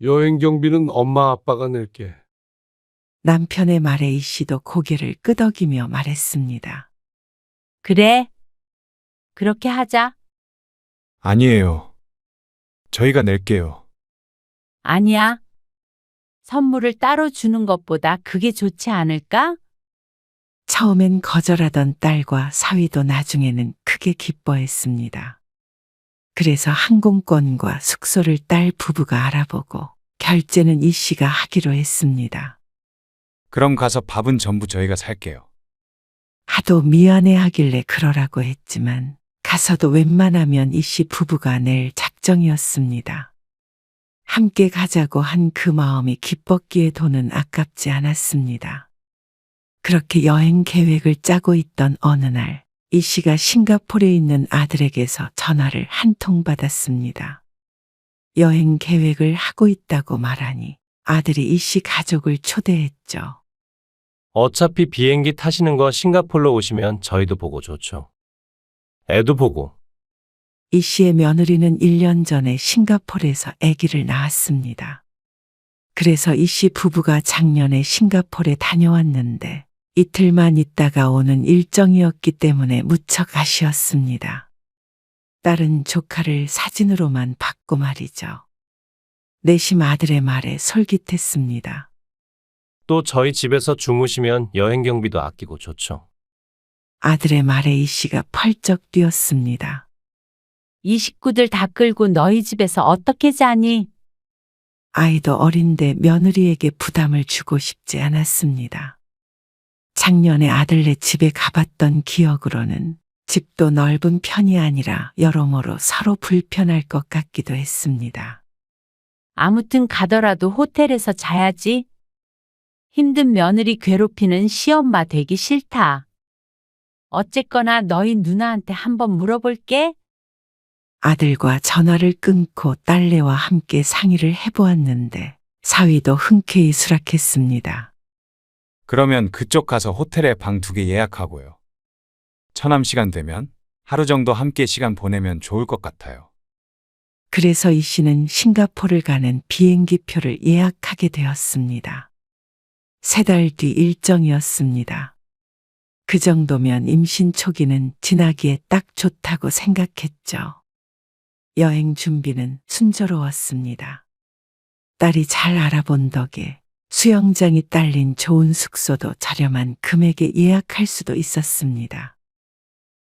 여행 경비는 엄마 아빠가 낼게. 남편의 말에 이 씨도 고개를 끄덕이며 말했습니다. 그래. 그렇게 하자. 아니에요. 저희가 낼게요. 아니야. 선물을 따로 주는 것보다 그게 좋지 않을까? 처음엔 거절하던 딸과 사위도 나중에는 크게 기뻐했습니다. 그래서 항공권과 숙소를 딸 부부가 알아보고 결제는 이 씨가 하기로 했습니다. 그럼 가서 밥은 전부 저희가 살게요. 하도 미안해하길래 그러라고 했지만 가서도 웬만하면 이 씨 부부가 낼 작정이었습니다. 함께 가자고 한 그 마음이 기뻤기에 돈은 아깝지 않았습니다. 그렇게 여행 계획을 짜고 있던 어느 날, 이 씨가 싱가포르에 있는 아들에게서 전화를 한 통 받았습니다. 여행 계획을 하고 있다고 말하니 아들이 이 씨 가족을 초대했죠. 어차피 비행기 타시는 거 싱가폴로 오시면 저희도 보고 좋죠. 애도 보고. 이 씨의 며느리는 1년 전에 싱가포르에서 아기를 낳았습니다. 그래서 이 씨 부부가 작년에 싱가포르에 다녀왔는데 이틀만 있다가 오는 일정이었기 때문에 무척 아쉬웠습니다. 딸은 조카를 사진으로만 봤고 말이죠. 내심 아들의 말에 솔깃했습니다. 또 저희 집에서 주무시면 여행 경비도 아끼고 좋죠. 아들의 말에 이 씨가 펄쩍 뛰었습니다. 이 식구들 다 끌고 너희 집에서 어떻게 자니? 아이도 어린데 며느리에게 부담을 주고 싶지 않았습니다. 작년에 아들네 집에 가봤던 기억으로는 집도 넓은 편이 아니라 여러모로 서로 불편할 것 같기도 했습니다. 아무튼 가더라도 호텔에서 자야지. 힘든 며느리 괴롭히는 시엄마 되기 싫다. 어쨌거나 너희 누나한테 한번 물어볼게. 아들과 전화를 끊고 딸내와 함께 상의를 해보았는데 사위도 흔쾌히 수락했습니다. 그러면 그쪽 가서 호텔에 방 2개 예약하고요. 처남 시간 되면 하루 정도 함께 시간 보내면 좋을 것 같아요. 그래서 이 씨는 싱가포르를 가는 비행기 표를 예약하게 되었습니다. 3달 뒤 일정이었습니다. 그 정도면 임신 초기는 지나기에 딱 좋다고 생각했죠. 여행 준비는 순조로웠습니다. 딸이 잘 알아본 덕에 수영장이 딸린 좋은 숙소도 저렴한 금액에 예약할 수도 있었습니다.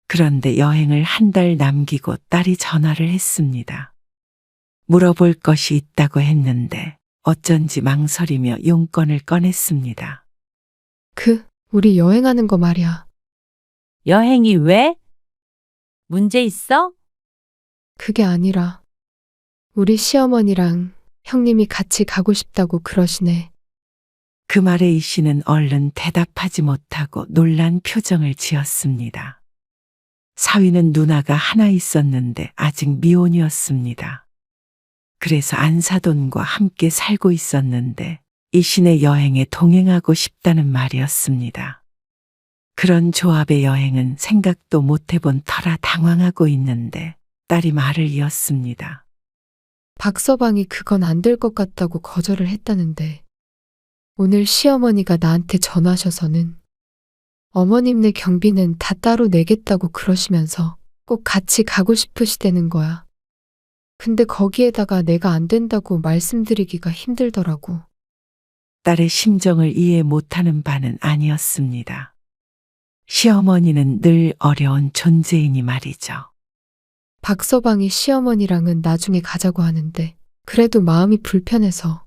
그런데 여행을 한 달 남기고 딸이 전화를 했습니다. 물어볼 것이 있다고 했는데 어쩐지 망설이며 용건을 꺼냈습니다. 우리 여행하는 거 말이야. 여행이 왜? 문제 있어? 그게 아니라 우리 시어머니랑 형님이 같이 가고 싶다고 그러시네. 그 말에 이 씨는 얼른 대답하지 못하고 놀란 표정을 지었습니다. 사위는 누나가 하나 있었는데 아직 미혼이었습니다. 그래서 안사돈과 함께 살고 있었는데 이 씨네 여행에 동행하고 싶다는 말이었습니다. 그런 조합의 여행은 생각도 못 해본 터라 당황하고 있는데 딸이 말을 이었습니다. 박서방이 그건 안 될 것 같다고 거절을 했다는데 오늘 시어머니가 나한테 전화하셔서는 어머님네 경비는 다 따로 내겠다고 그러시면서 꼭 같이 가고 싶으시다는 거야. 근데 거기에다가 내가 안 된다고 말씀드리기가 힘들더라고. 딸의 심정을 이해 못하는 바는 아니었습니다. 시어머니는 늘 어려운 존재이니 말이죠. 박서방이 시어머니랑은 나중에 가자고 하는데 그래도 마음이 불편해서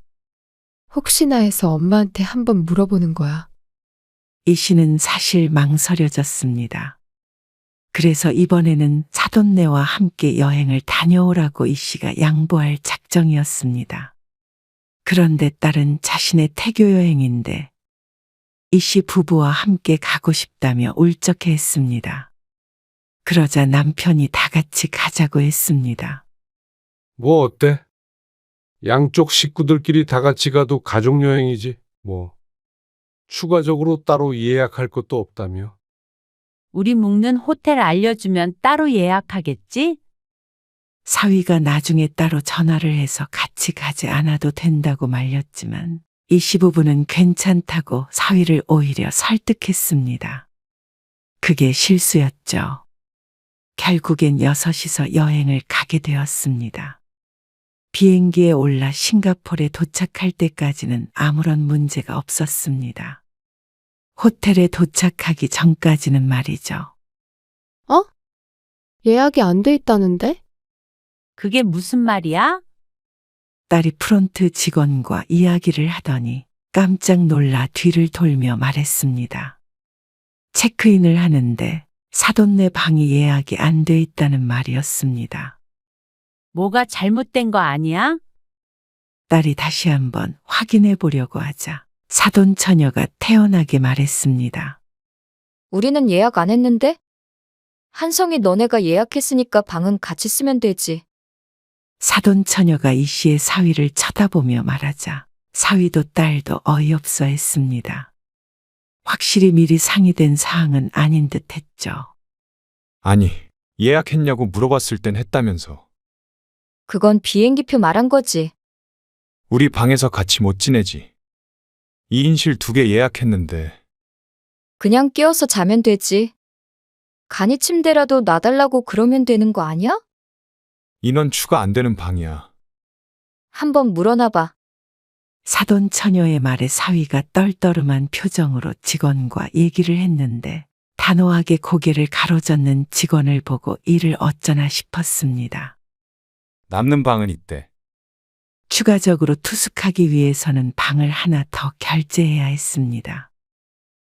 혹시나 해서 엄마한테 한번 물어보는 거야. 이 씨는 사실 망설여졌습니다. 그래서 이번에는 사돈네와 함께 여행을 다녀오라고 이 씨가 양보할 작정이었습니다. 그런데 딸은 자신의 태교 여행인데 이 씨 부부와 함께 가고 싶다며 울적해했습니다. 그러자 남편이 다 같이 가자고 했습니다. 뭐 어때? 양쪽 식구들끼리 다 같이 가도 가족여행이지, 뭐. 추가적으로 따로 예약할 것도 없다며. 우리 묵는 호텔 알려주면 따로 예약하겠지? 사위가 나중에 따로 전화를 해서 같이 가지 않아도 된다고 말렸지만 이 시부부는 괜찮다고 사위를 오히려 설득했습니다. 그게 실수였죠. 결국엔 여섯이서 여행을 가게 되었습니다. 비행기에 올라 싱가포르에 도착할 때까지는 아무런 문제가 없었습니다. 호텔에 도착하기 전까지는 말이죠. 예약이 안 돼 있다는데? 그게 무슨 말이야? 딸이 프론트 직원과 이야기를 하더니 깜짝 놀라 뒤를 돌며 말했습니다. 체크인을 하는데 사돈네 방이 예약이 안 돼 있다는 말이었습니다. 뭐가 잘못된 거 아니야? 딸이 다시 한번 확인해 보려고 하자 사돈 처녀가 태연하게 말했습니다. 우리는 예약 안 했는데? 한성이 너네가 예약했으니까 방은 같이 쓰면 되지. 사돈 처녀가 이 씨의 사위를 쳐다보며 말하자 사위도 딸도 어이없어 했습니다. 확실히 미리 상의된 사항은 아닌 듯 했죠. 아니, 예약했냐고 물어봤을 땐 했다면서. 그건 비행기표 말한 거지. 우리 방에서 같이 못 지내지. 2인실 2개 예약했는데. 그냥 끼워서 자면 되지. 간이 침대라도 놔달라고 그러면 되는 거 아니야? 인원 추가 안 되는 방이야. 한번 물어놔봐. 사돈 처녀의 말에 사위가 떨떠름한 표정으로 직원과 얘기를 했는데 단호하게 고개를 가로젓는 직원을 보고 이를 어쩌나 싶었습니다. 남는 방은 있대. 추가적으로 투숙하기 위해서는 방을 하나 더 결제해야 했습니다.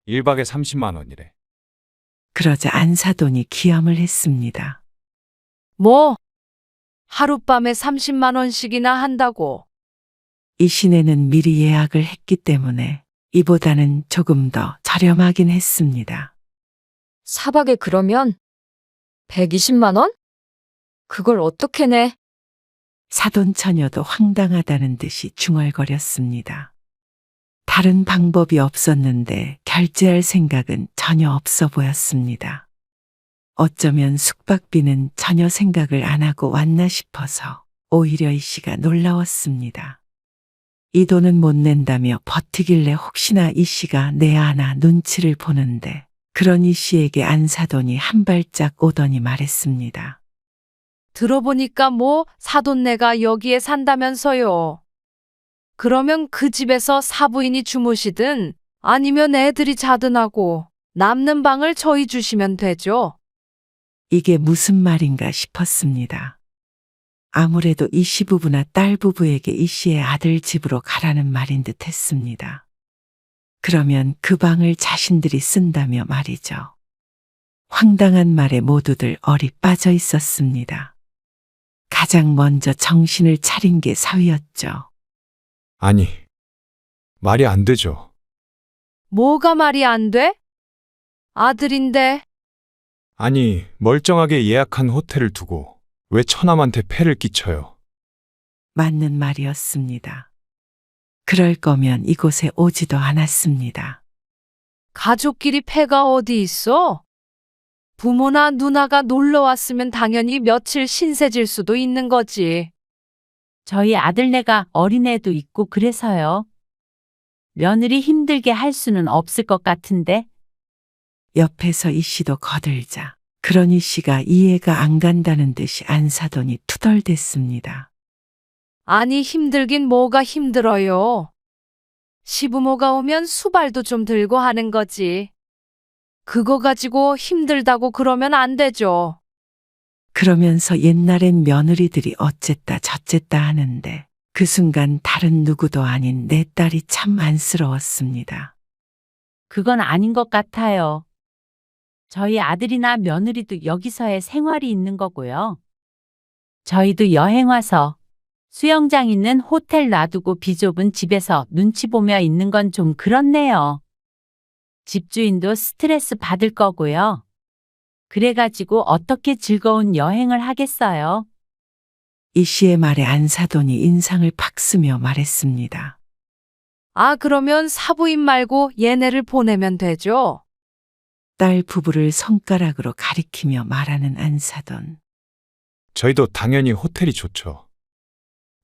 1박에 30만 원이래. 그러자 안사돈이 기함을 했습니다. 뭐? 하룻밤에 30만 원씩이나 한다고. 이 시내는 미리 예약을 했기 때문에 이보다는 조금 더 저렴하긴 했습니다. 4박에 그러면 120만 원? 그걸 어떻게 내? 사돈 처녀도 황당하다는 듯이 중얼거렸습니다. 다른 방법이 없었는데 결제할 생각은 전혀 없어 보였습니다. 어쩌면 숙박비는 전혀 생각을 안 하고 왔나 싶어서 오히려 이 씨가 놀라웠습니다. 이 돈은 못 낸다며 버티길래 혹시나 이 씨가 내야 하나 눈치를 보는데 그런 이 씨에게 안사돈이 한 발짝 오더니 말했습니다. 들어보니까 뭐 사돈네가 여기에 산다면서요. 그러면 그 집에서 사부인이 주무시든 아니면 애들이 자든 하고 남는 방을 저희 주시면 되죠. 이게 무슨 말인가 싶었습니다. 아무래도 이 씨 부부나 딸 부부에게 이 씨의 아들 집으로 가라는 말인 듯 했습니다. 그러면 그 방을 자신들이 쓴다며 말이죠. 황당한 말에 모두들 얼이 빠져 있었습니다. 가장 먼저 정신을 차린 게 사위였죠. 아니, 말이 안 되죠. 뭐가 말이 안 돼? 아들인데. 아니, 멀쩡하게 예약한 호텔을 두고 왜 처남한테 폐를 끼쳐요? 맞는 말이었습니다. 그럴 거면 이곳에 오지도 않았습니다. 가족끼리 패가 어디 있어? 부모나 누나가 놀러 왔으면 당연히 며칠 신세질 수도 있는 거지. 저희 아들네가 어린애도 있고 그래서요. 며느리 힘들게 할 수는 없을 것 같은데. 옆에서 이 씨도 거들자 그런 이 씨가 이해가 안 간다는 듯이 안사돈이 투덜댔습니다. 아니, 힘들긴 뭐가 힘들어요. 시부모가 오면 수발도 좀 들고 하는 거지. 그거 가지고 힘들다고 그러면 안 되죠. 그러면서 옛날엔 며느리들이 어쨌다 저쨌다 하는데 그 순간 다른 누구도 아닌 내 딸이 참 안쓰러웠습니다. 그건 아닌 것 같아요. 저희 아들이나 며느리도 여기서의 생활이 있는 거고요. 저희도 여행 와서 수영장 있는 호텔 놔두고 비좁은 집에서 눈치 보며 있는 건 좀 그렇네요. 집주인도 스트레스 받을 거고요. 그래가지고 어떻게 즐거운 여행을 하겠어요? 이 씨의 말에 안사돈이 인상을 팍 쓰며 말했습니다. 아, 그러면 사부인 말고 얘네를 보내면 되죠. 딸 부부를 손가락으로 가리키며 말하는 안사돈. 저희도 당연히 호텔이 좋죠.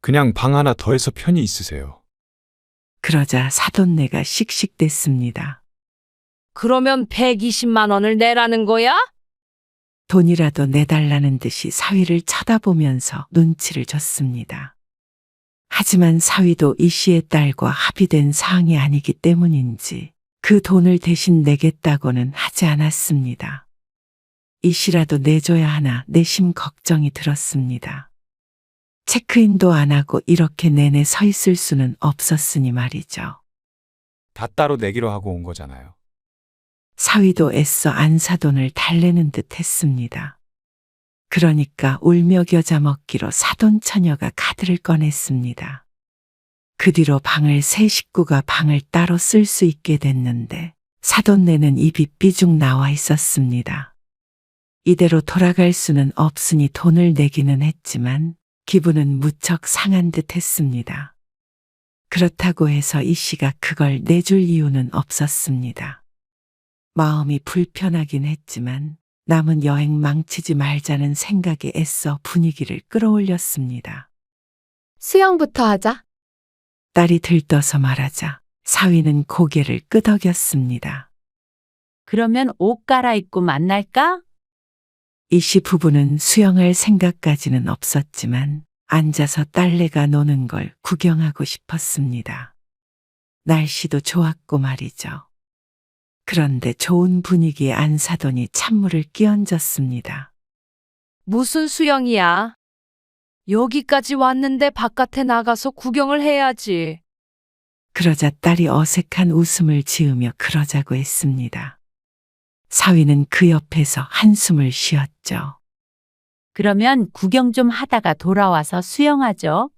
그냥 방 하나 더해서 편히 있으세요. 그러자 사돈네가 씩씩댔습니다. 그러면 120만 원을 내라는 거야? 돈이라도 내달라는 듯이 사위를 쳐다보면서 눈치를 줬습니다. 하지만 사위도 이 씨의 딸과 합의된 사항이 아니기 때문인지 그 돈을 대신 내겠다고는 하지 않았습니다. 이 씨라도 내줘야 하나 내심 걱정이 들었습니다. 체크인도 안 하고 이렇게 내내 서 있을 수는 없었으니 말이죠. 다 따로 내기로 하고 온 거잖아요. 사위도 애써 안사돈을 달래는 듯 했습니다. 그러니까 울며 겨자 먹기로 사돈 처녀가 카드를 꺼냈습니다. 그 뒤로 방을 세 식구가 방을 따로 쓸 수 있게 됐는데 사돈네는 입이 삐죽 나와 있었습니다. 이대로 돌아갈 수는 없으니 돈을 내기는 했지만 기분은 무척 상한 듯 했습니다. 그렇다고 해서 이 씨가 그걸 내줄 이유는 없었습니다. 마음이 불편하긴 했지만 남은 여행 망치지 말자는 생각에 애써 분위기를 끌어올렸습니다. 수영부터 하자. 딸이 들떠서 말하자 사위는 고개를 끄덕였습니다. 그러면 옷 갈아입고 만날까? 이 씨 부부는 수영할 생각까지는 없었지만 앉아서 딸내가 노는 걸 구경하고 싶었습니다. 날씨도 좋았고 말이죠. 그런데 좋은 분위기에 안사돈이 찬물을 끼얹었습니다. 무슨 수영이야? 여기까지 왔는데 바깥에 나가서 구경을 해야지. 그러자 딸이 어색한 웃음을 지으며 그러자고 했습니다. 사위는 그 옆에서 한숨을 쉬었죠. 그러면 구경 좀 하다가 돌아와서 수영하죠.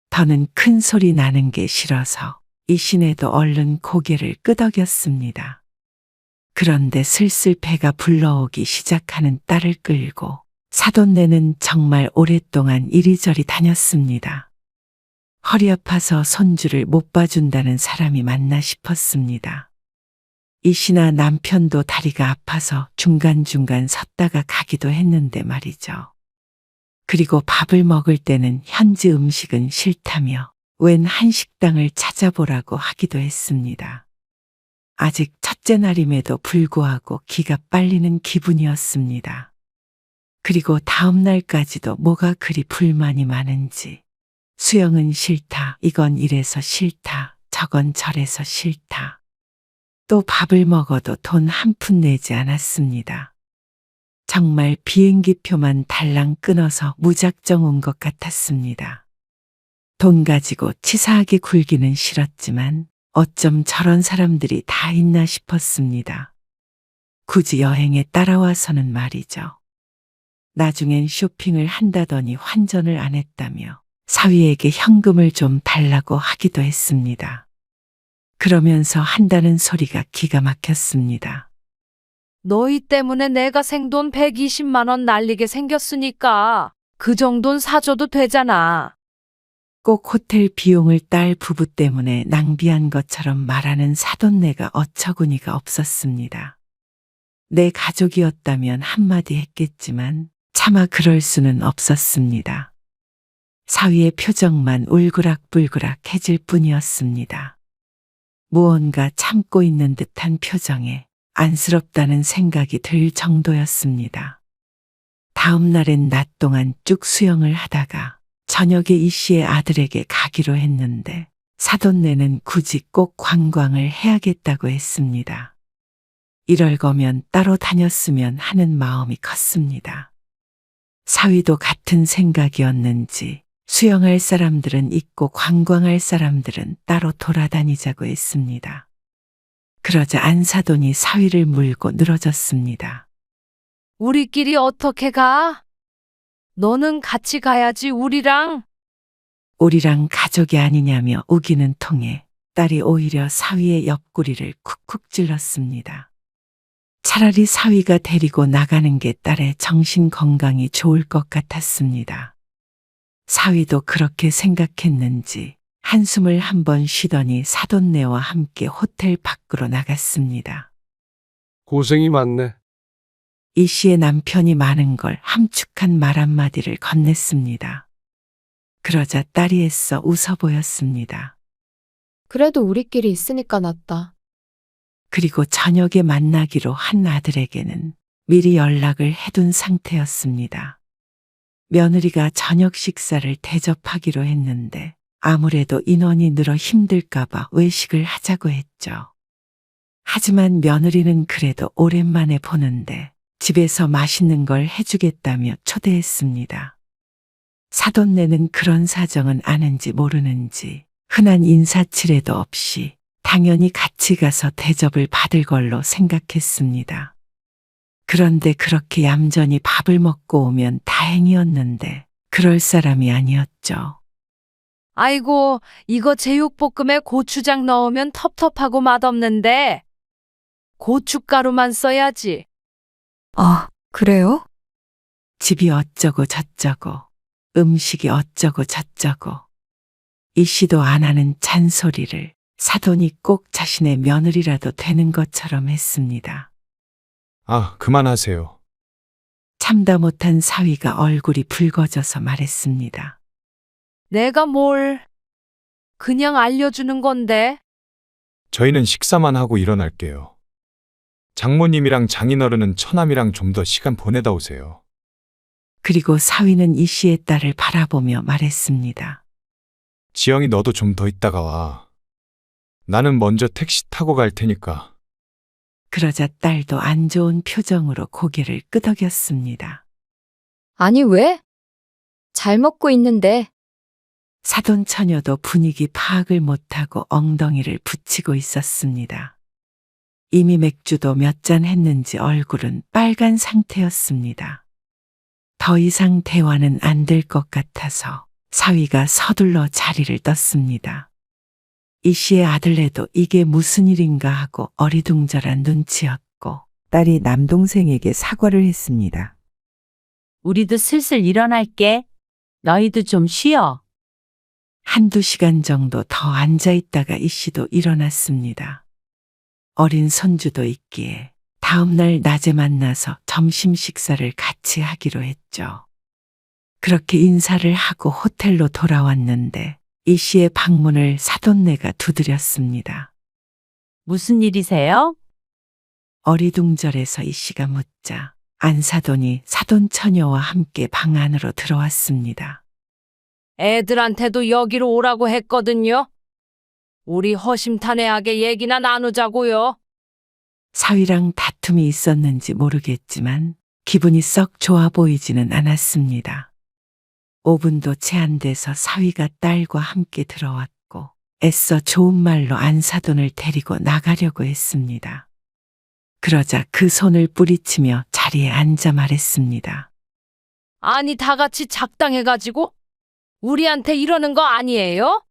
더는 큰 소리 나는 게 싫어서 이 시내도 얼른 고개를 끄덕였습니다. 그런데 슬슬 배가 불러오기 시작하는 딸을 끌고 사돈네는 정말 오랫동안 이리저리 다녔습니다. 허리 아파서 손주를 못 봐준다는 사람이 맞나 싶었습니다. 이 씨나 남편도 다리가 아파서 중간중간 섰다가 가기도 했는데 말이죠. 그리고 밥을 먹을 때는 현지 음식은 싫다며 웬 한식당을 찾아보라고 하기도 했습니다. 아직 첫째 날임에도 불구하고 기가 빨리는 기분이었습니다. 그리고 다음 날까지도 뭐가 그리 불만이 많은지 수영은 싫다, 이건 이래서 싫다, 저건 저래서 싫다. 또 밥을 먹어도 돈 한 푼 내지 않았습니다. 정말 비행기표만 달랑 끊어서 무작정 온 것 같았습니다. 돈 가지고 치사하게 굴기는 싫었지만 어쩜 저런 사람들이 다 있나 싶었습니다. 굳이 여행에 따라와서는 말이죠. 나중엔 쇼핑을 한다더니 환전을 안 했다며 사위에게 현금을 좀 달라고 하기도 했습니다. 그러면서 한다는 소리가 기가 막혔습니다. 너희 때문에 내가 생돈 120만 원 날리게 생겼으니까 그 정도는 사줘도 되잖아. 꼭 호텔 비용을 딸 부부 때문에 낭비한 것처럼 말하는 사돈네가 어처구니가 없었습니다. 내 가족이었다면 한마디 했겠지만 차마 그럴 수는 없었습니다. 사위의 표정만 울그락불그락해질 뿐이었습니다. 무언가 참고 있는 듯한 표정에 안쓰럽다는 생각이 들 정도였습니다. 다음 날엔 낮 동안 쭉 수영을 하다가 저녁에 이 씨의 아들에게 가기로 했는데 사돈네는 굳이 꼭 관광을 해야겠다고 했습니다. 이럴 거면 따로 다녔으면 하는 마음이 컸습니다. 사위도 같은 생각이었는지 수영할 사람들은 있고 관광할 사람들은 따로 돌아다니자고 했습니다. 그러자 안사돈이 사위를 물고 늘어졌습니다. 우리끼리 어떻게 가? 너는 같이 가야지 우리랑. 우리랑 가족이 아니냐며 우기는 통에 딸이 오히려 사위의 옆구리를 쿡쿡 찔렀습니다. 차라리 사위가 데리고 나가는 게 딸의 정신 건강이 좋을 것 같았습니다. 사위도 그렇게 생각했는지 한숨을 한번 쉬더니 사돈네와 함께 호텔 밖으로 나갔습니다. 고생이 많네. 이 씨의 남편이 많은 걸 함축한 말 한마디를 건넸습니다. 그러자 딸이 애써 웃어 보였습니다. 그래도 우리끼리 있으니까 낫다. 그리고 저녁에 만나기로 한 아들에게는 미리 연락을 해둔 상태였습니다. 며느리가 저녁 식사를 대접하기로 했는데 아무래도 인원이 늘어 힘들까봐 외식을 하자고 했죠. 하지만 며느리는 그래도 오랜만에 보는데 집에서 맛있는 걸 해주겠다며 초대했습니다. 사돈네는 그런 사정은 아는지 모르는지 흔한 인사치레도 없이 당연히 같이 가서 대접을 받을 걸로 생각했습니다. 그런데 그렇게 얌전히 밥을 먹고 오면 다행이었는데 그럴 사람이 아니었죠. 아이고, 이거 제육볶음에 고추장 넣으면 텁텁하고 맛없는데 고춧가루만 써야지. 아, 그래요? 집이 어쩌고 저쩌고, 음식이 어쩌고 저쩌고. 이 씨도 안 하는 잔소리를 사돈이 꼭 자신의 며느리라도 되는 것처럼 했습니다. 아, 그만하세요. 참다 못한 사위가 얼굴이 붉어져서 말했습니다. 내가 뭘 그냥 알려주는 건데. 저희는 식사만 하고 일어날게요. 장모님이랑 장인어른은 처남이랑 좀 더 시간 보내다 오세요. 그리고 사위는 이 씨의 딸을 바라보며 말했습니다. 지영이 너도 좀 더 있다가 와. 나는 먼저 택시 타고 갈 테니까. 그러자 딸도 안 좋은 표정으로 고개를 끄덕였습니다. 아니, 왜? 잘 먹고 있는데. 사돈 처녀도 분위기 파악을 못하고 엉덩이를 붙이고 있었습니다. 이미 맥주도 몇 잔 했는지 얼굴은 빨간 상태였습니다. 더 이상 대화는 안 될 것 같아서 사위가 서둘러 자리를 떴습니다. 이 씨의 아들네도 이게 무슨 일인가 하고 어리둥절한 눈치였고 딸이 남동생에게 사과를 했습니다. 우리도 슬슬 일어날게. 너희도 좀 쉬어. 한두 시간 정도 더 앉아 있다가 이 씨도 일어났습니다. 어린 손주도 있기에 다음 날 낮에 만나서 점심 식사를 같이 하기로 했죠. 그렇게 인사를 하고 호텔로 돌아왔는데 이 씨의 방문을 사돈네가 두드렸습니다. 무슨 일이세요? 어리둥절해서 이 씨가 묻자 안사돈이 사돈 처녀와 함께 방 안으로 들어왔습니다. 애들한테도 여기로 오라고 했거든요. 우리 허심탄회하게 얘기나 나누자고요. 사위랑 다툼이 있었는지 모르겠지만 기분이 썩 좋아 보이지는 않았습니다. 5분도 채 안 돼서 사위가 딸과 함께 들어왔고 애써 좋은 말로 안사돈을 데리고 나가려고 했습니다. 그러자 그 손을 뿌리치며 자리에 앉아 말했습니다. 아니, 다 같이 작당해가지고 우리한테 이러는 거 아니에요?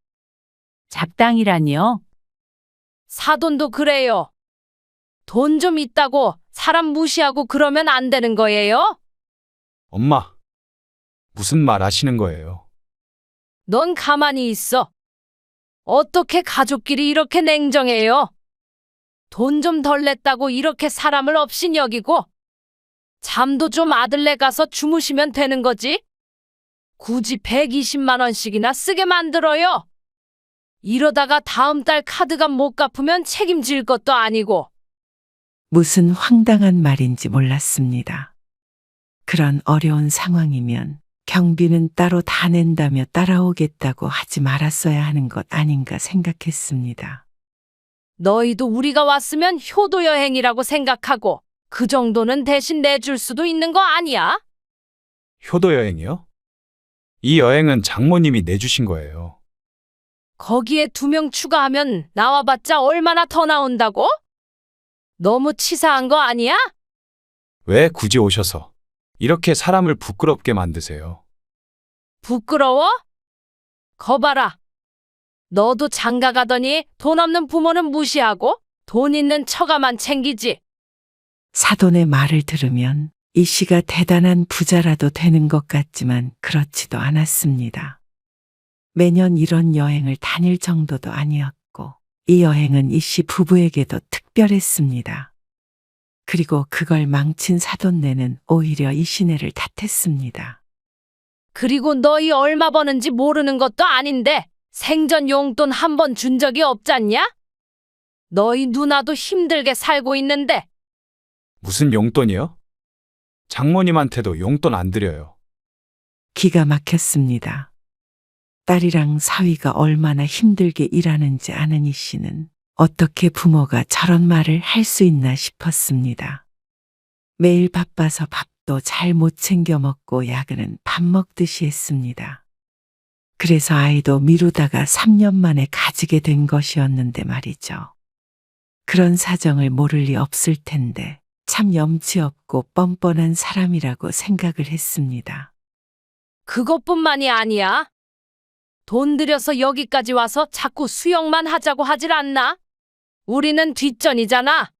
작당이라니요? 사돈도 그래요. 돈 좀 있다고 사람 무시하고 그러면 안 되는 거예요? 엄마, 무슨 말 하시는 거예요? 넌 가만히 있어. 어떻게 가족끼리 이렇게 냉정해요? 돈 좀 덜 냈다고 이렇게 사람을 없인 여기고 잠도 좀 아들네 가서 주무시면 되는 거지? 굳이 120만 원씩이나 쓰게 만들어요. 이러다가 다음 달 카드값 못 갚으면 책임질 것도 아니고. 무슨 황당한 말인지 몰랐습니다. 그런 어려운 상황이면 경비는 따로 다 낸다며 따라오겠다고 하지 말았어야 하는 것 아닌가 생각했습니다. 너희도 우리가 왔으면 효도 여행이라고 생각하고 그 정도는 대신 내줄 수도 있는 거 아니야? 효도 여행이요? 이 여행은 장모님이 내주신 거예요. 거기에 2명 추가하면 나와봤자 얼마나 더 나온다고? 너무 치사한 거 아니야? 왜 굳이 오셔서 이렇게 사람을 부끄럽게 만드세요? 부끄러워? 거봐라. 너도 장가 가더니 돈 없는 부모는 무시하고 돈 있는 처가만 챙기지. 사돈의 말을 들으면 이 씨가 대단한 부자라도 되는 것 같지만 그렇지도 않았습니다. 매년 이런 여행을 다닐 정도도 아니었고 이 여행은 이 씨 부부에게도 특별했습니다. 그리고 그걸 망친 사돈네는 오히려 이 시네를 탓했습니다. 그리고 너희 얼마 버는지 모르는 것도 아닌데 생전 용돈 한 번 준 적이 없잖냐? 너희 누나도 힘들게 살고 있는데. 무슨 용돈이요? 장모님한테도 용돈 안 드려요. 기가 막혔습니다. 딸이랑 사위가 얼마나 힘들게 일하는지 아는 이 씨는 어떻게 부모가 저런 말을 할 수 있나 싶었습니다. 매일 바빠서 밥도 잘 못 챙겨 먹고 야근은 밥 먹듯이 했습니다. 그래서 아이도 미루다가 3년 만에 가지게 된 것이었는데 말이죠. 그런 사정을 모를 리 없을 텐데 참 염치 없고 뻔뻔한 사람이라고 생각을 했습니다. 그것뿐만이 아니야. 돈 들여서 여기까지 와서 자꾸 수영만 하자고 하질 않나? 우리는 뒷전이잖아.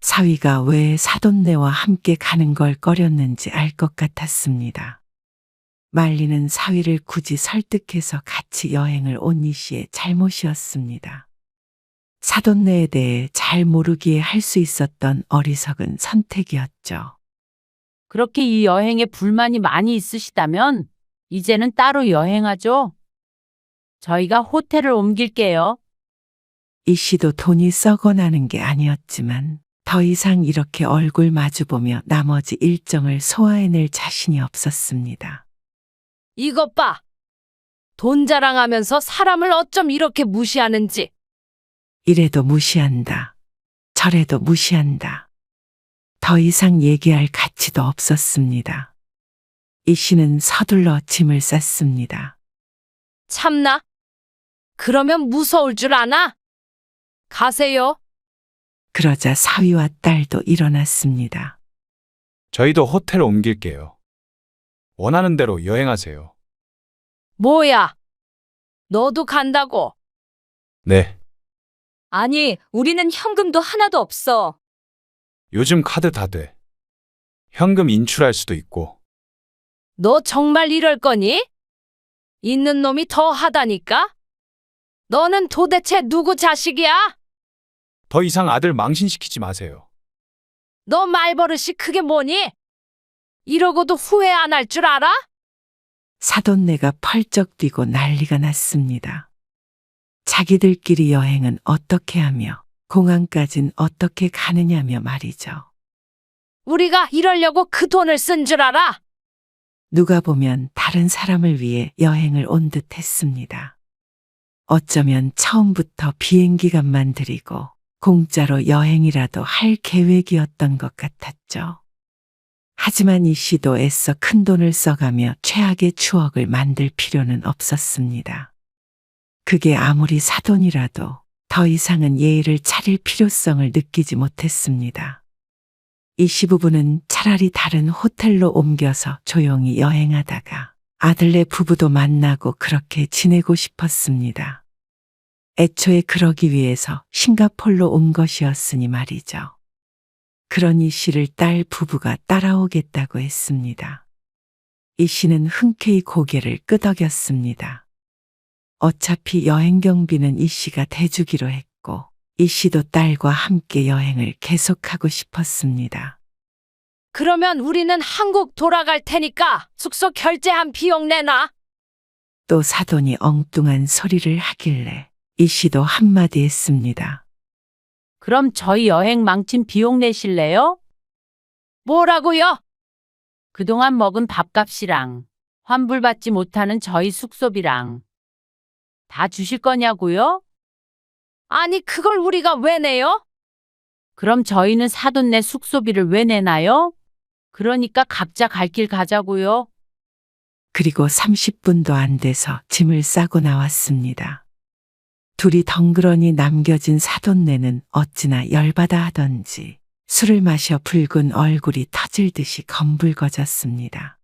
사위가 왜 사돈네와 함께 가는 걸 꺼렸는지 알 것 같았습니다. 말리는 사위를 굳이 설득해서 같이 여행을 온 이 씨의 잘못이었습니다. 사돈네에 대해 잘 모르기에 할 수 있었던 어리석은 선택이었죠. 그렇게 이 여행에 불만이 많이 있으시다면 이제는 따로 여행하죠. 저희가 호텔을 옮길게요. 이 씨도 돈이 썩어나는 게 아니었지만 더 이상 이렇게 얼굴 마주보며 나머지 일정을 소화해낼 자신이 없었습니다. 이것 봐. 돈 자랑하면서 사람을 어쩜 이렇게 무시하는지. 이래도 무시한다. 저래도 무시한다. 더 이상 얘기할 가치도 없었습니다. 이 씨는 서둘러 짐을 쌌습니다. 참나. 그러면 무서울 줄 아나? 가세요. 그러자 사위와 딸도 일어났습니다. 저희도 호텔 옮길게요. 원하는 대로 여행하세요. 뭐야? 너도 간다고? 네. 아니, 우리는 현금도 하나도 없어. 요즘 카드 다 돼. 현금 인출할 수도 있고. 너 정말 이럴 거니? 있는 놈이 더 하다니까? 너는 도대체 누구 자식이야? 더 이상 아들 망신시키지 마세요. 너 말버릇이 그게 뭐니? 이러고도 후회 안 할 줄 알아? 사돈네가 펄쩍 뛰고 난리가 났습니다. 자기들끼리 여행은 어떻게 하며 공항까진 어떻게 가느냐며 말이죠. 우리가 이러려고 그 돈을 쓴 줄 알아? 누가 보면 다른 사람을 위해 여행을 온 듯 했습니다. 어쩌면 처음부터 비행기값만 들이고 공짜로 여행이라도 할 계획이었던 것 같았죠. 하지만 이 씨도 애써 큰돈을 써가며 최악의 추억을 만들 필요는 없었습니다. 그게 아무리 사돈이라도 더 이상은 예의를 차릴 필요성을 느끼지 못했습니다. 이 씨 부부는 차라리 다른 호텔로 옮겨서 조용히 여행하다가 아들네 부부도 만나고 그렇게 지내고 싶었습니다. 애초에 그러기 위해서 싱가폴로 온 것이었으니 말이죠. 그런 이 씨를 딸 부부가 따라오겠다고 했습니다. 이 씨는 흔쾌히 고개를 끄덕였습니다. 어차피 여행 경비는 이 씨가 대주기로 했고 이 씨도 딸과 함께 여행을 계속하고 싶었습니다. 그러면 우리는 한국 돌아갈 테니까 숙소 결제한 비용 내놔. 또 사돈이 엉뚱한 소리를 하길래 이 씨도 한마디 했습니다. 그럼 저희 여행 망친 비용 내실래요? 뭐라고요? 그동안 먹은 밥값이랑 환불받지 못하는 저희 숙소비랑 다 주실 거냐고요? 아니, 그걸 우리가 왜 내요? 그럼 저희는 사돈 내 숙소비를 왜 내나요? 그러니까 각자 갈 길 가자고요. 그리고 30분도 안 돼서 짐을 싸고 나왔습니다. 둘이 덩그러니 남겨진 사돈네는 어찌나 열받아 하던지 술을 마셔 붉은 얼굴이 터질 듯이 검붉어졌습니다.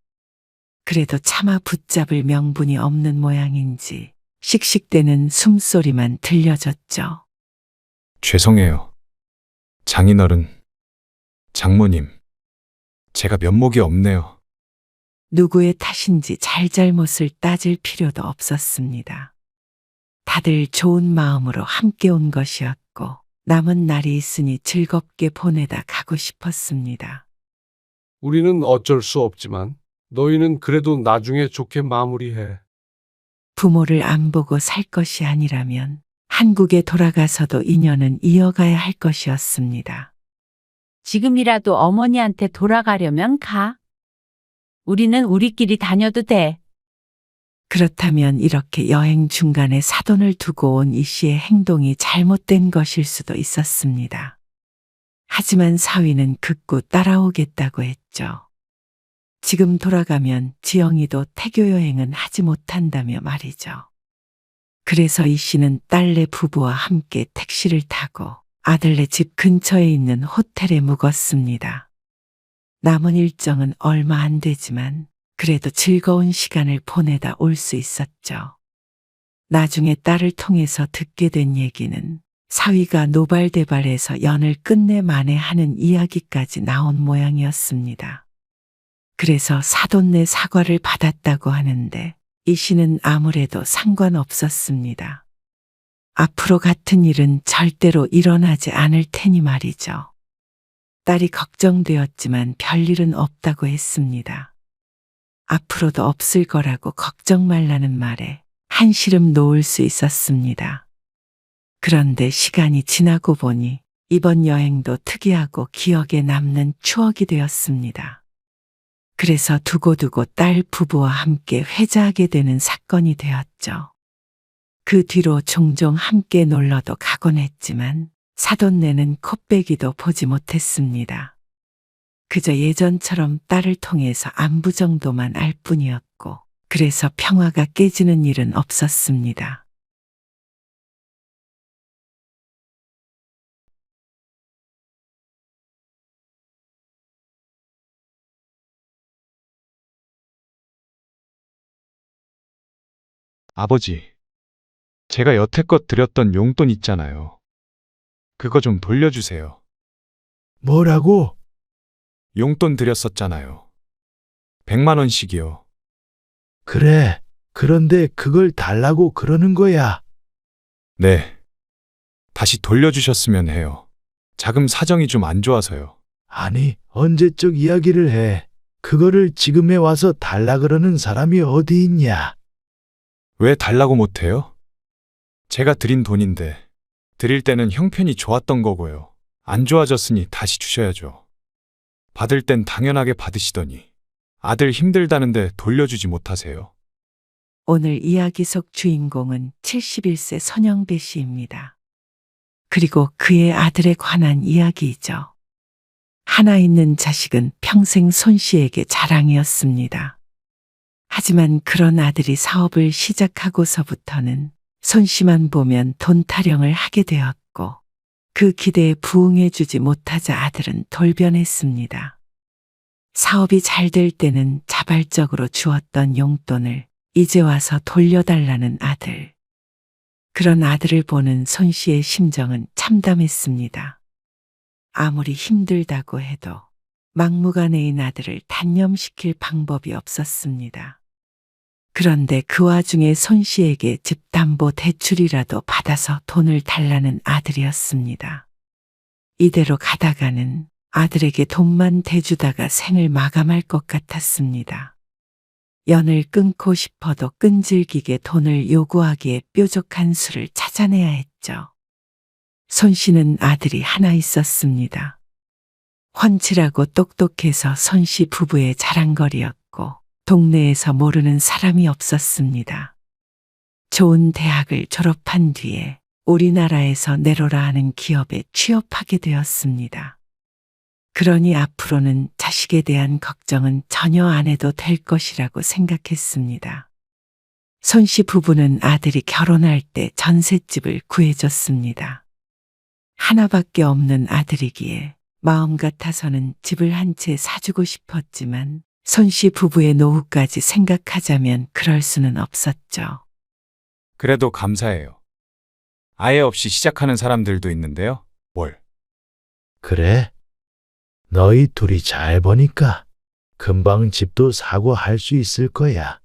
그래도 차마 붙잡을 명분이 없는 모양인지 씩씩대는 숨소리만 들려졌죠. 죄송해요. 장인어른, 장모님, 제가 면목이 없네요. 누구의 탓인지 잘잘못을 따질 필요도 없었습니다. 다들 좋은 마음으로 함께 온 것이었고 남은 날이 있으니 즐겁게 보내다 가고 싶었습니다. 우리는 어쩔 수 없지만 너희는 그래도 나중에 좋게 마무리해. 부모를 안 보고 살 것이 아니라면 한국에 돌아가서도 인연은 이어가야 할 것이었습니다. 지금이라도 어머니한테 돌아가려면 가. 우리는 우리끼리 다녀도 돼. 그렇다면 이렇게 여행 중간에 사돈을 두고 온 이 씨의 행동이 잘못된 것일 수도 있었습니다. 하지만 사위는 극구 따라오겠다고 했죠. 지금 돌아가면 지영이도 태교 여행은 하지 못한다며 말이죠. 그래서 이 씨는 딸네 부부와 함께 택시를 타고 아들네 집 근처에 있는 호텔에 묵었습니다. 남은 일정은 얼마 안 되지만 그래도 즐거운 시간을 보내다 올 수 있었죠. 나중에 딸을 통해서 듣게 된 얘기는 사위가 노발대발해서 연을 끝내 만회하는 이야기까지 나온 모양이었습니다. 그래서 사돈네 사과를 받았다고 하는데 이 씨는 아무래도 상관없었습니다. 앞으로 같은 일은 절대로 일어나지 않을 테니 말이죠. 딸이 걱정되었지만 별일은 없다고 했습니다. 앞으로도 없을 거라고 걱정 말라는 말에 한시름 놓을 수 있었습니다. 그런데 시간이 지나고 보니 이번 여행도 특이하고 기억에 남는 추억이 되었습니다. 그래서 두고두고 딸 부부와 함께 회자하게 되는 사건이 되었죠. 그 뒤로 종종 함께 놀러도 가곤 했지만 사돈네는 콧배기도 보지 못했습니다. 그저 예전처럼 딸을 통해서 안부 정도만 알 뿐이었고 그래서 평화가 깨지는 일은 없었습니다. 아버지, 제가 여태껏 드렸던 용돈 있잖아요. 그거 좀 돌려주세요. 뭐라고? 용돈 드렸었잖아요. 100만 원씩이요. 그래. 그런데 그걸 달라고 그러는 거야. 네. 다시 돌려주셨으면 해요. 자금 사정이 좀 안 좋아서요. 아니, 언제적 이야기를 해. 그거를 지금에 와서 달라 그러는 사람이 어디 있냐? 왜 달라고 못해요? 제가 드린 돈인데 드릴 때는 형편이 좋았던 거고요. 안 좋아졌으니 다시 주셔야죠. 받을 땐 당연하게 받으시더니 아들 힘들다는데 돌려주지 못하세요. 오늘 이야기 속 주인공은 71세 선영배 씨입니다. 그리고 그의 아들에 관한 이야기이죠. 하나 있는 자식은 평생 손 씨에게 자랑이었습니다. 하지만 그런 아들이 사업을 시작하고서부터는 손 씨만 보면 돈 타령을 하게 되었고 그 기대에 부응해주지 못하자 아들은 돌변했습니다. 사업이 잘 될 때는 자발적으로 주었던 용돈을 이제 와서 돌려달라는 아들. 그런 아들을 보는 손 씨의 심정은 참담했습니다. 아무리 힘들다고 해도 막무가내인 아들을 단념시킬 방법이 없었습니다. 그런데 그 와중에 손 씨에게 집담보 대출이라도 받아서 돈을 달라는 아들이었습니다. 이대로 가다가는 아들에게 돈만 대주다가 생을 마감할 것 같았습니다. 연을 끊고 싶어도 끈질기게 돈을 요구하기에 뾰족한 수를 찾아내야 했죠. 손 씨는 아들이 하나 있었습니다. 훤칠하고 똑똑해서 손 씨 부부의 자랑거리였고 동네에서 모르는 사람이 없었습니다. 좋은 대학을 졸업한 뒤에 우리나라에서 네로라 하는 기업에 취업하게 되었습니다. 그러니 앞으로는 자식에 대한 걱정은 전혀 안 해도 될 것이라고 생각했습니다. 손 씨 부부는 아들이 결혼할 때 전셋집을 구해줬습니다. 하나밖에 없는 아들이기에 마음 같아서는 집을 한 채 사주고 싶었지만 손 씨 부부의 노후까지 생각하자면 그럴 수는 없었죠. 그래도 감사해요. 아예 없이 시작하는 사람들도 있는데요. 뭘? 그래? 너희 둘이 잘 보니까 금방 집도 사고 할 수 있을 거야.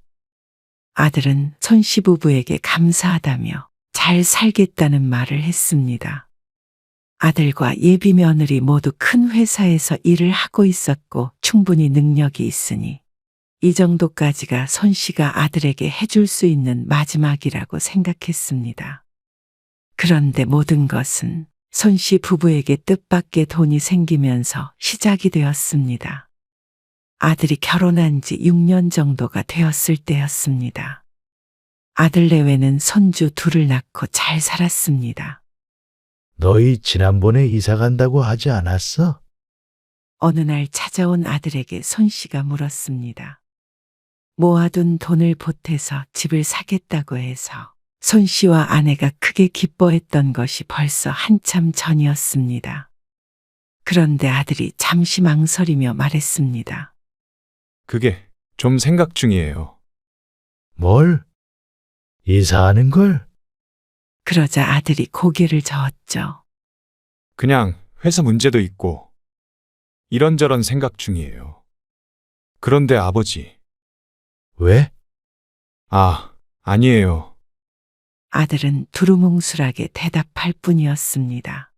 아들은 손 씨 부부에게 감사하다며 잘 살겠다는 말을 했습니다. 아들과 예비 며느리 모두 큰 회사에서 일을 하고 있었고 충분히 능력이 있으니 이 정도까지가 손 씨가 아들에게 해줄 수 있는 마지막이라고 생각했습니다. 그런데 모든 것은 손 씨 부부에게 뜻밖의 돈이 생기면서 시작이 되었습니다. 아들이 결혼한 지 6년 정도가 되었을 때였습니다. 아들 내외는 손주 둘을 낳고 잘 살았습니다. 너희 지난번에 이사 간다고 하지 않았어? 어느 날 찾아온 아들에게 손 씨가 물었습니다. 모아둔 돈을 보태서 집을 사겠다고 해서 손 씨와 아내가 크게 기뻐했던 것이 벌써 한참 전이었습니다. 그런데 아들이 잠시 망설이며 말했습니다. 그게 좀 생각 중이에요. 뭘? 이사하는 걸? 그러자 아들이 고개를 저었죠. 그냥 회사 문제도 있고 이런저런 생각 중이에요. 그런데 아버지. 왜? 아니에요. 아들은 두루뭉술하게 대답할 뿐이었습니다.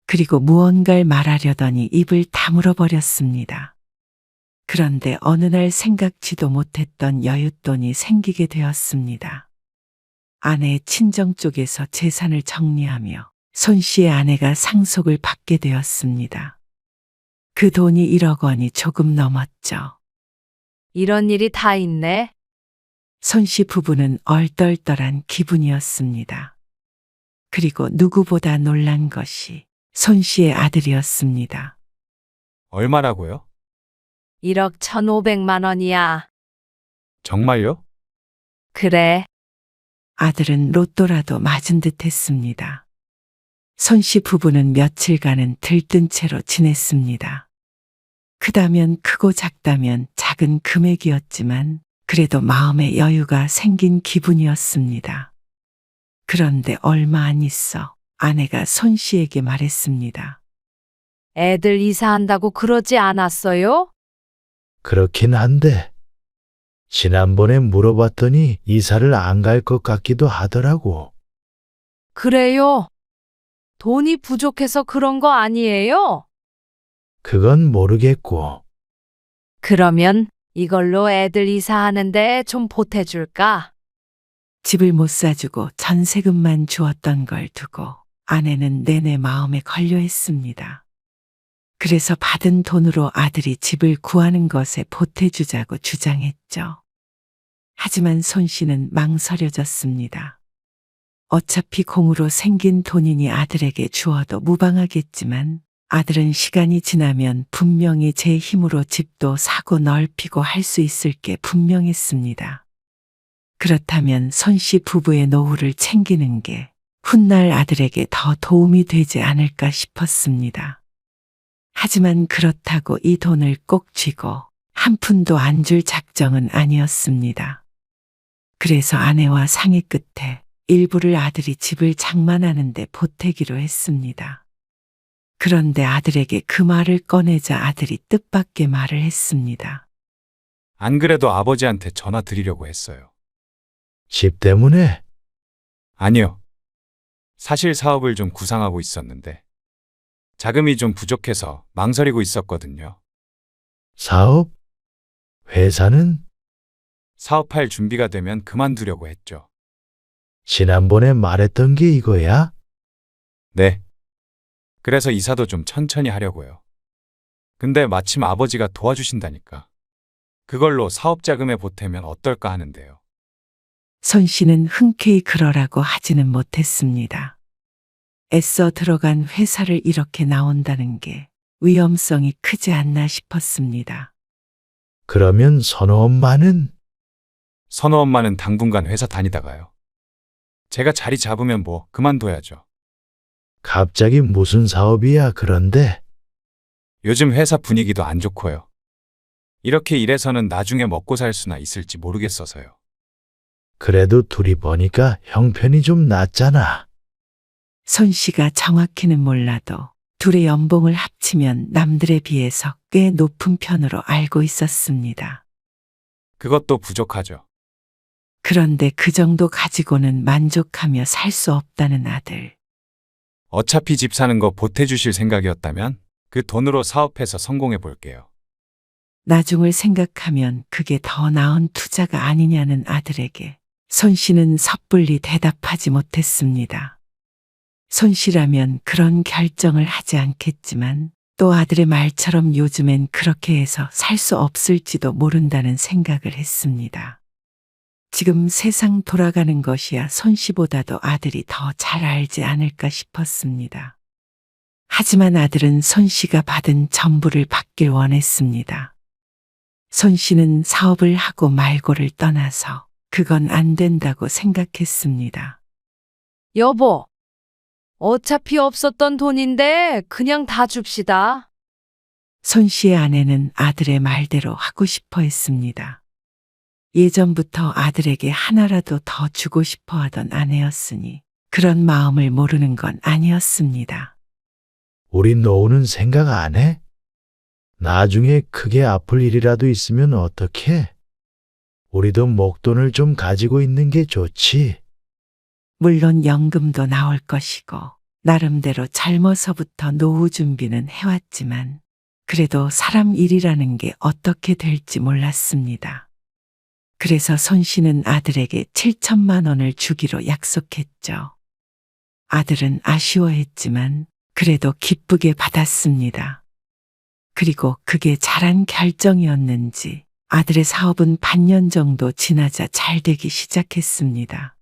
그리고 무언가를 말하려더니 입을 다물어 버렸습니다. 그런데 어느 날 생각지도 못했던 여윳돈이 생기게 되었습니다. 아내의 친정 쪽에서 재산을 정리하며 손 씨의 아내가 상속을 받게 되었습니다. 그 돈이 1억 원이 조금 넘었죠. 이런 일이 다 있네. 손 씨 부부는 얼떨떨한 기분이었습니다. 그리고 누구보다 놀란 것이 손 씨의 아들이었습니다. 얼마라고요? 1억 1,500만 원이야. 정말요? 그래. 아들은 로또라도 맞은 듯 했습니다. 손 씨 부부는 며칠간은 들뜬 채로 지냈습니다. 크다면 크고 작다면 작은 금액이었지만 그래도 마음의 여유가 생긴 기분이었습니다. 그런데 얼마 안 있어 아내가 손 씨에게 말했습니다. 애들 이사한다고 그러지 않았어요? 그렇긴 한데 지난번에 물어봤더니 이사를 안 갈 것 같기도 하더라고. 그래요. 돈이 부족해서 그런 거 아니에요? 그건 모르겠고. 그러면 이걸로 애들 이사하는데 좀 보태줄까? 집을 못 사주고 전세금만 주었던 걸 두고 아내는 내내 마음에 걸려했습니다. 그래서 받은 돈으로 아들이 집을 구하는 것에 보태주자고 주장했죠. 하지만 손 씨는 망설여졌습니다. 어차피 공으로 생긴 돈이니 아들에게 주어도 무방하겠지만 아들은 시간이 지나면 분명히 제 힘으로 집도 사고 넓히고 할 수 있을 게 분명했습니다. 그렇다면 손씨 부부의 노후를 챙기는 게 훗날 아들에게 더 도움이 되지 않을까 싶었습니다. 하지만 그렇다고 이 돈을 꼭 쥐고 한 푼도 안 줄 작정은 아니었습니다. 그래서 아내와 상의 끝에 일부를 아들이 집을 장만하는데 보태기로 했습니다. 그런데 아들에게 그 말을 꺼내자 아들이 뜻밖의 말을 했습니다. 안 그래도 아버지한테 전화 드리려고 했어요. 집 때문에? 아니요. 사실 사업을 좀 구상하고 있었는데 자금이 좀 부족해서 망설이고 있었거든요. 사업? 회사는? 사업할 준비가 되면 그만두려고 했죠. 지난번에 말했던 게 이거야? 네. 그래서 이사도 좀 천천히 하려고요. 근데 마침 아버지가 도와주신다니까. 그걸로 사업 자금에 보태면 어떨까 하는데요. 손 씨는 흔쾌히 그러라고 하지는 못했습니다. 애써 들어간 회사를 이렇게 나온다는 게 위험성이 크지 않나 싶었습니다. 그러면 선호 엄마는? 선호 엄마는 당분간 회사 다니다가요. 제가 자리 잡으면 뭐 그만둬야죠. 갑자기 무슨 사업이야, 그런데? 요즘 회사 분위기도 안 좋고요. 이렇게 일해서는 나중에 먹고 살 수나 있을지 모르겠어서요. 그래도 둘이 보니까 형편이 좀 낫잖아. 손 씨가 정확히는 몰라도 둘의 연봉을 합치면 남들에 비해서 꽤 높은 편으로 알고 있었습니다. 그것도 부족하죠. 그런데 그 정도 가지고는 만족하며 살 수 없다는 아들. 어차피 집 사는 거 보태주실 생각이었다면 그 돈으로 사업해서 성공해 볼게요. 나중을 생각하면 그게 더 나은 투자가 아니냐는 아들에게 손 씨는 섣불리 대답하지 못했습니다. 손 씨라면 그런 결정을 하지 않겠지만 또 아들의 말처럼 요즘엔 그렇게 해서 살 수 없을지도 모른다는 생각을 했습니다. 지금 세상 돌아가는 것이야 손 씨보다도 아들이 더 잘 알지 않을까 싶었습니다. 하지만 아들은 손 씨가 받은 전부를 받길 원했습니다. 손 씨는 사업을 하고 말고를 떠나서 그건 안 된다고 생각했습니다. 여보, 어차피 없었던 돈인데 그냥 다 줍시다. 손 씨의 아내는 아들의 말대로 하고 싶어 했습니다. 예전부터 아들에게 하나라도 더 주고 싶어 하던 아내였으니 그런 마음을 모르는 건 아니었습니다. 우리 노후는 생각 안 해? 나중에 크게 아플 일이라도 있으면 어떡해? 우리도 목돈을 좀 가지고 있는 게 좋지. 물론 연금도 나올 것이고 나름대로 젊어서부터 노후 준비는 해왔지만 그래도 사람 일이라는 게 어떻게 될지 몰랐습니다. 그래서 손 씨는 아들에게 7천만 원을 주기로 약속했죠. 아들은 아쉬워했지만 그래도 기쁘게 받았습니다. 그리고 그게 잘한 결정이었는지 아들의 사업은 반년 정도 지나자 잘 되기 시작했습니다.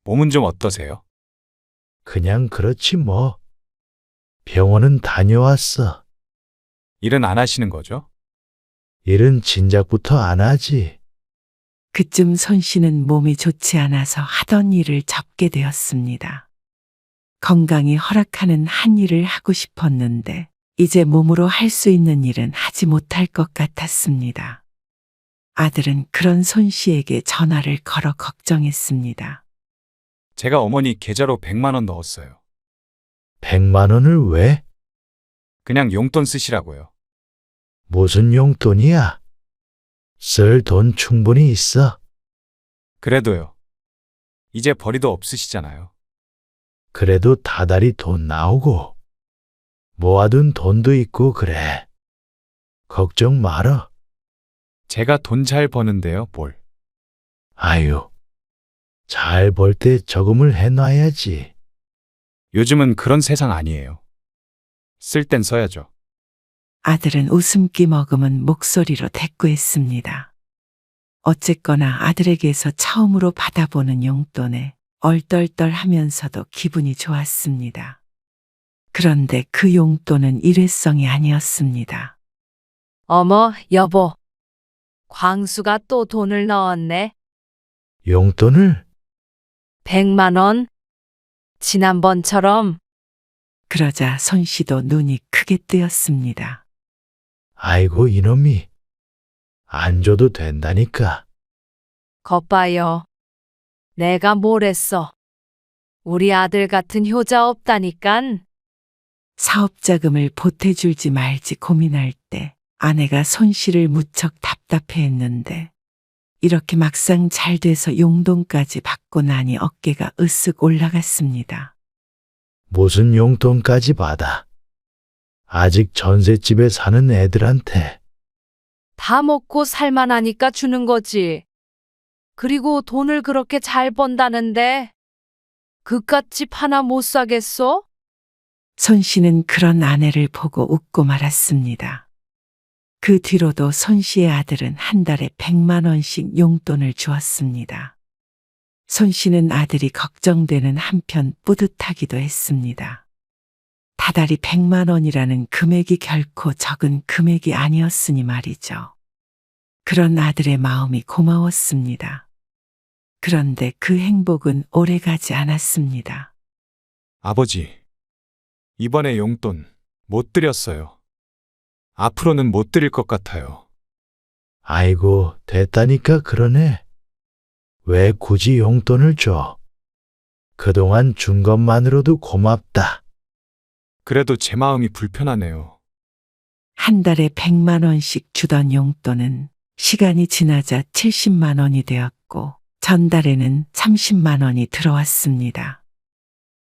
몸은 좀 어떠세요? 그냥 그렇지 뭐. 병원은 다녀왔어. 일은 안 하시는 거죠? 일은 진작부터 안 하지. 그쯤 손 씨는 몸이 좋지 않아서 하던 일을 접게 되었습니다. 건강이 허락하는 한 일을 하고 싶었는데 이제 몸으로 할 수 있는 일은 하지 못할 것 같았습니다. 아들은 그런 손 씨에게 전화를 걸어 걱정했습니다. 제가 어머니 계좌로 100만 원 넣었어요. 100만 원을 왜? 그냥 용돈 쓰시라고요. 무슨 용돈이야? 쓸 돈 충분히 있어. 그래도요. 이제 벌이도 없으시잖아요. 그래도 다달이 돈 나오고 모아둔 돈도 있고 그래. 걱정 말어. 제가 돈 잘 버는데요, 뭘. 아유, 잘 벌 때 저금을 해놔야지. 요즘은 그런 세상 아니에요. 쓸 땐 써야죠. 아들은 웃음기 머금은 목소리로 대꾸했습니다. 어쨌거나 아들에게서 처음으로 받아보는 용돈에 얼떨떨하면서도 기분이 좋았습니다. 그런데 그 용돈은 일회성이 아니었습니다. 어머, 여보. 광수가 또 돈을 넣었네. 용돈을? 100만 원. 지난번처럼. 그러자 손 씨도 눈이 크게 뜨였습니다. 아이고, 이놈이. 안 줘도 된다니까. 겉봐요. 내가 뭘 했어. 우리 아들 같은 효자 없다니깐. 사업자금을 보태줄지 말지 고민할 때 아내가 손 씨를 무척 답답해했는데 이렇게 막상 잘 돼서 용돈까지 받고 나니 어깨가 으쓱 올라갔습니다. 무슨 용돈까지 받아? 아직 전셋집에 사는 애들한테. 다 먹고 살만하니까 주는 거지. 그리고 돈을 그렇게 잘 번다는데 그깟 집 하나 못 사겠어? 손 씨는 그런 아내를 보고 웃고 말았습니다. 그 뒤로도 손 씨의 아들은 한 달에 100만 원씩 용돈을 주었습니다. 손 씨는 아들이 걱정되는 한편 뿌듯하기도 했습니다. 다달이 100만 원이라는 금액이 결코 적은 금액이 아니었으니 말이죠. 그런 아들의 마음이 고마웠습니다. 그런데 그 행복은 오래가지 않았습니다. 아버지, 이번에 용돈 못 드렸어요. 앞으로는 못 드릴 것 같아요. 아이고, 됐다니까 그러네. 왜 굳이 용돈을 줘? 그동안 준 것만으로도 고맙다. 그래도 제 마음이 불편하네요. 한 달에 100만 원씩 주던 용돈은 시간이 지나자 70만 원이 되었고 전달에는 30만 원이 들어왔습니다.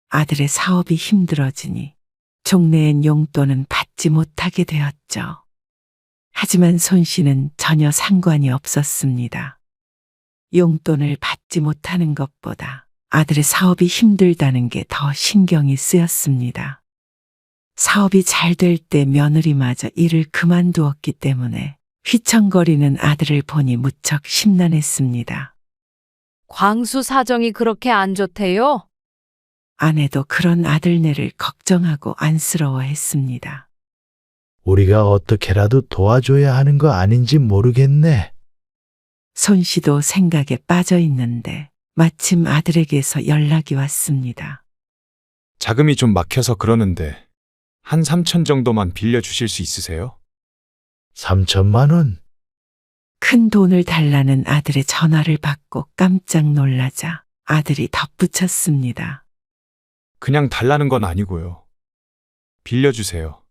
아들의 사업이 힘들어지니 종래엔 용돈은 받지 못하게 되었죠. 하지만 손 씨는 전혀 상관이 없었습니다. 용돈을 받지 못하는 것보다 아들의 사업이 힘들다는 게 더 신경이 쓰였습니다. 사업이 잘 될 때 며느리마저 일을 그만두었기 때문에 휘청거리는 아들을 보니 무척 심란했습니다. 광수 사정이 그렇게 안 좋대요? 아내도 그런 아들네를 걱정하고 안쓰러워했습니다. 우리가 어떻게라도 도와줘야 하는 거 아닌지 모르겠네. 손 씨도 생각에 빠져 있는데 마침 아들에게서 연락이 왔습니다. 자금이 좀 막혀서 그러는데 한 3천 정도만 빌려주실 수 있으세요? 3천만 원? 큰 돈을 달라는 아들의 전화를 받고 깜짝 놀라자 아들이 덧붙였습니다. 그냥 달라는 건 아니고요. 빌려주세요.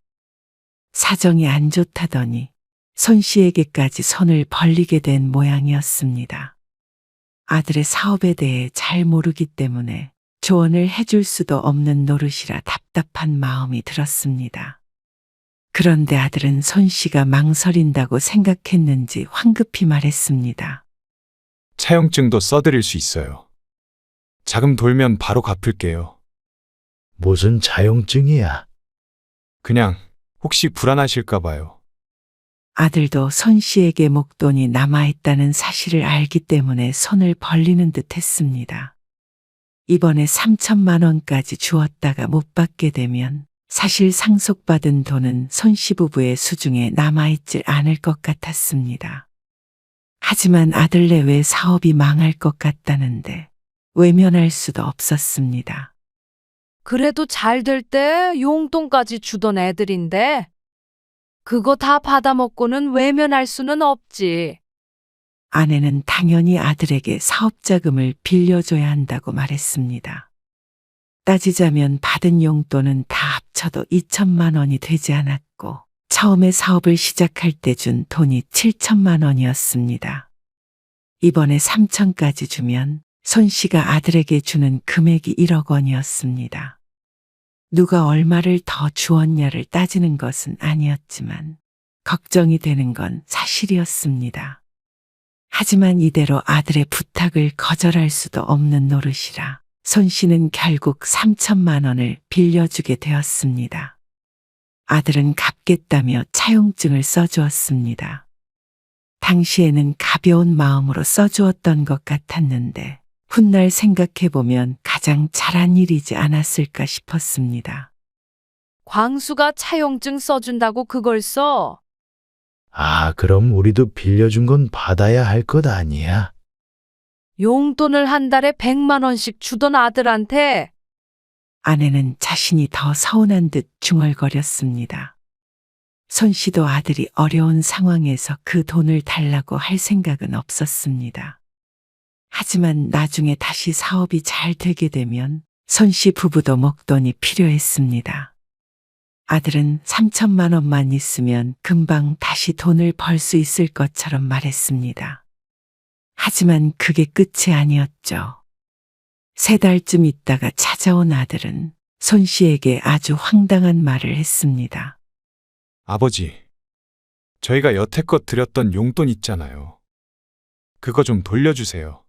사정이 안 좋다더니 손 씨에게까지 손을 벌리게 된 모양이었습니다. 아들의 사업에 대해 잘 모르기 때문에 조언을 해줄 수도 없는 노릇이라 답답한 마음이 들었습니다. 그런데 아들은 손 씨가 망설인다고 생각했는지 황급히 말했습니다. 차용증도 써드릴 수 있어요. 자금 돌면 바로 갚을게요. 무슨 자용증이야? 그냥 혹시 불안하실까 봐요. 아들도 손 씨에게 목돈이 남아있다는 사실을 알기 때문에 손을 벌리는 듯 했습니다. 이번에 3천만 원까지 주었다가 못 받게 되면 사실 상속받은 돈은 손 씨 부부의 수중에 남아있질 않을 것 같았습니다. 하지만 아들네 외 사업이 망할 것 같다는데 외면할 수도 없었습니다. 그래도 잘 될 때 용돈까지 주던 애들인데 그거 다 받아먹고는 외면할 수는 없지. 아내는 당연히 아들에게 사업자금을 빌려줘야 한다고 말했습니다. 따지자면 받은 용돈은 다 합쳐도 2천만 원이 되지 않았고 처음에 사업을 시작할 때 준 돈이 7천만 원이었습니다. 이번에 3천까지 주면 손 씨가 아들에게 주는 금액이 1억 원이었습니다. 누가 얼마를 더 주었냐를 따지는 것은 아니었지만 걱정이 되는 건 사실이었습니다. 하지만 이대로 아들의 부탁을 거절할 수도 없는 노릇이라 손 씨는 결국 3천만 원을 빌려주게 되었습니다. 아들은 갚겠다며 차용증을 써주었습니다. 당시에는 가벼운 마음으로 써주었던 것 같았는데 훗날 생각해보면 가장 잘한 일이지 않았을까 싶었습니다. 광수가 차용증 써준다고 그걸 써. 아, 그럼 우리도 빌려준 건 받아야 할 것 아니야? 용돈을 한 달에 100만 원씩 주던 아들한테 아내는 자신이 더 서운한 듯 중얼거렸습니다. 손 씨도 아들이 어려운 상황에서 그 돈을 달라고 할 생각은 없었습니다. 하지만 나중에 다시 사업이 잘 되게 되면 손 씨 부부도 목돈이 필요했습니다. 아들은 3천만 원만 있으면 금방 다시 돈을 벌 수 있을 것처럼 말했습니다. 하지만 그게 끝이 아니었죠. 3달쯤 있다가 찾아온 아들은 손 씨에게 아주 황당한 말을 했습니다. 아버지, 저희가 여태껏 드렸던 용돈 있잖아요. 그거 좀 돌려주세요.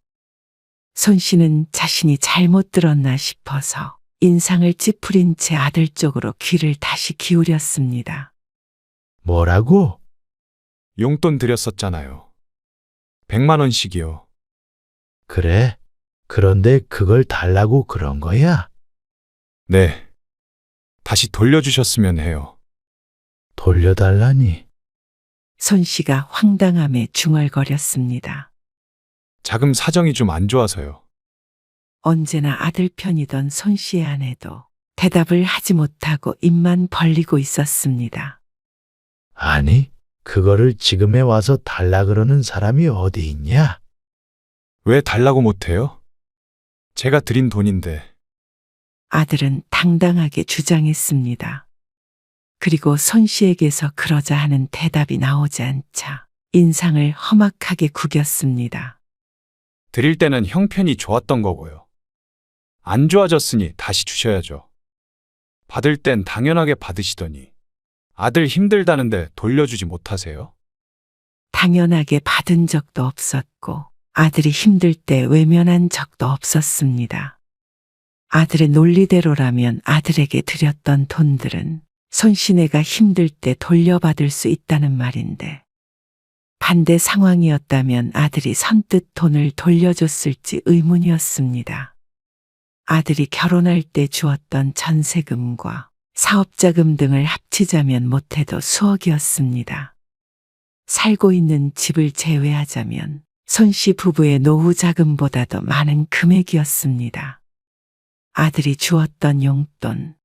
손 씨는 자신이 잘못 들었나 싶어서 인상을 찌푸린 채 아들 쪽으로 귀를 다시 기울였습니다. 뭐라고? 용돈 드렸었잖아요. 100만 원씩이요. 그래? 그런데 그걸 달라고 그런 거야? 네. 다시 돌려주셨으면 해요. 돌려달라니. 손 씨가 황당함에 중얼거렸습니다. 자금 사정이 좀 안 좋아서요. 언제나 아들 편이던 손 씨의 아내도 대답을 하지 못하고 입만 벌리고 있었습니다. 아니, 그거를 지금에 와서 달라 그러는 사람이 어디 있냐? 왜 달라고 못해요? 제가 드린 돈인데. 아들은 당당하게 주장했습니다. 그리고 손 씨에게서 그러자 하는 대답이 나오지 않자 인상을 험악하게 구겼습니다. 드릴 때는 형편이 좋았던 거고요. 안 좋아졌으니 다시 주셔야죠. 받을 땐 당연하게 받으시더니 아들 힘들다는데 돌려주지 못하세요? 당연하게 받은 적도 없었고 아들이 힘들 때 외면한 적도 없었습니다. 아들의 논리대로라면 아들에게 드렸던 돈들은 손씨네가 힘들 때 돌려받을 수 있다는 말인데 반대 상황이었다면 아들이 선뜻 돈을 돌려줬을지 의문이었습니다. 아들이 결혼할 때 주었던 전세금과 사업자금 등을 합치자면 못해도 수억이었습니다. 살고 있는 집을 제외하자면 손씨 부부의 노후 자금보다도 많은 금액이었습니다. 아들이 주었던 용돈,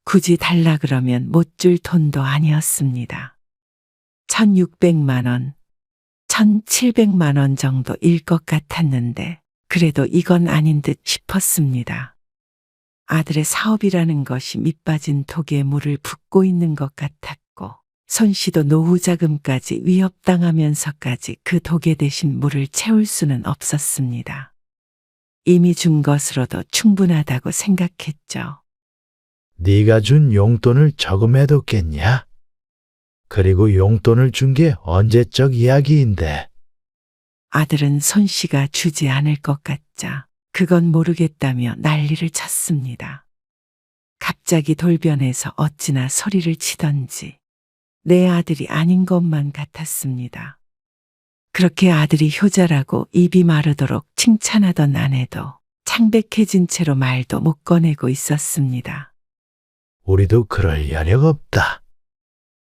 굳이 달라 그러면 못 줄 돈도 아니었습니다. 1,600만 원, 1,700만 원 정도일 것 같았는데 그래도 이건 아닌 듯 싶었습니다. 아들의 사업이라는 것이 밑빠진 독에 물을 붓고 있는 것 같았고 손 씨도 노후 자금까지 위협당하면서까지 그 독에 대신 물을 채울 수는 없었습니다. 이미 준 것으로도 충분하다고 생각했죠. 네가 준 용돈을 저금해뒀겠냐? 그리고 용돈을 준 게 언제적 이야기인데. 아들은 손 씨가 주지 않을 것 같자 그건 모르겠다며 난리를 쳤습니다. 갑자기 돌변해서 어찌나 소리를 치던지 내 아들이 아닌 것만 같았습니다. 그렇게 아들이 효자라고 입이 마르도록 칭찬하던 아내도 창백해진 채로 말도 못 꺼내고 있었습니다. 우리도 그럴 여력 없다.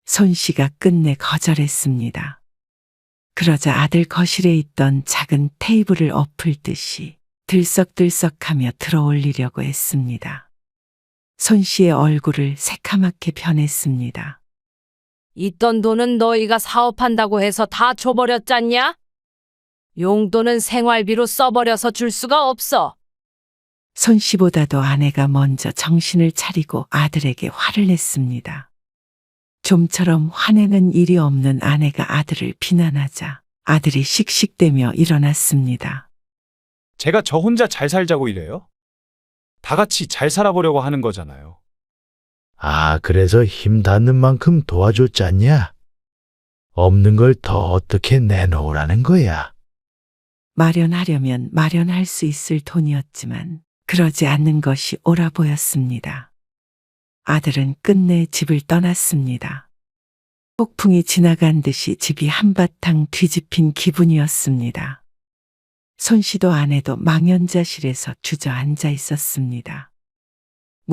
손 씨가 끝내 거절했습니다. 그러자 아들 거실에 있던 작은 테이블을 엎을 듯이 들썩들썩하며 들어올리려고 했습니다. 손 씨의 얼굴을 새카맣게 변했습니다. 있던 돈은 너희가 사업한다고 해서 다 줘버렸잖냐? 용돈은 생활비로 써버려서 줄 수가 없어. 손 씨보다도 아내가 먼저 정신을 차리고 아들에게 화를 냈습니다. 좀처럼 화내는 일이 없는 아내가 아들을 비난하자 아들이 씩씩대며 일어났습니다. 제가 저 혼자 잘 살자고 이래요? 다 같이 잘 살아보려고 하는 거잖아요. 아, 그래서 힘 닿는 만큼 도와줬잖냐? 없는 걸 더 어떻게 내놓으라는 거야? 마련하려면 마련할 수 있을 돈이었지만 그러지 않는 것이 옳아 보였습니다. 아들은 끝내 집을 떠났습니다. 폭풍이 지나간 듯이 집이 한바탕 뒤집힌 기분이었습니다. 손 씨도 아내도 망연자실에서 주저앉아 있었습니다.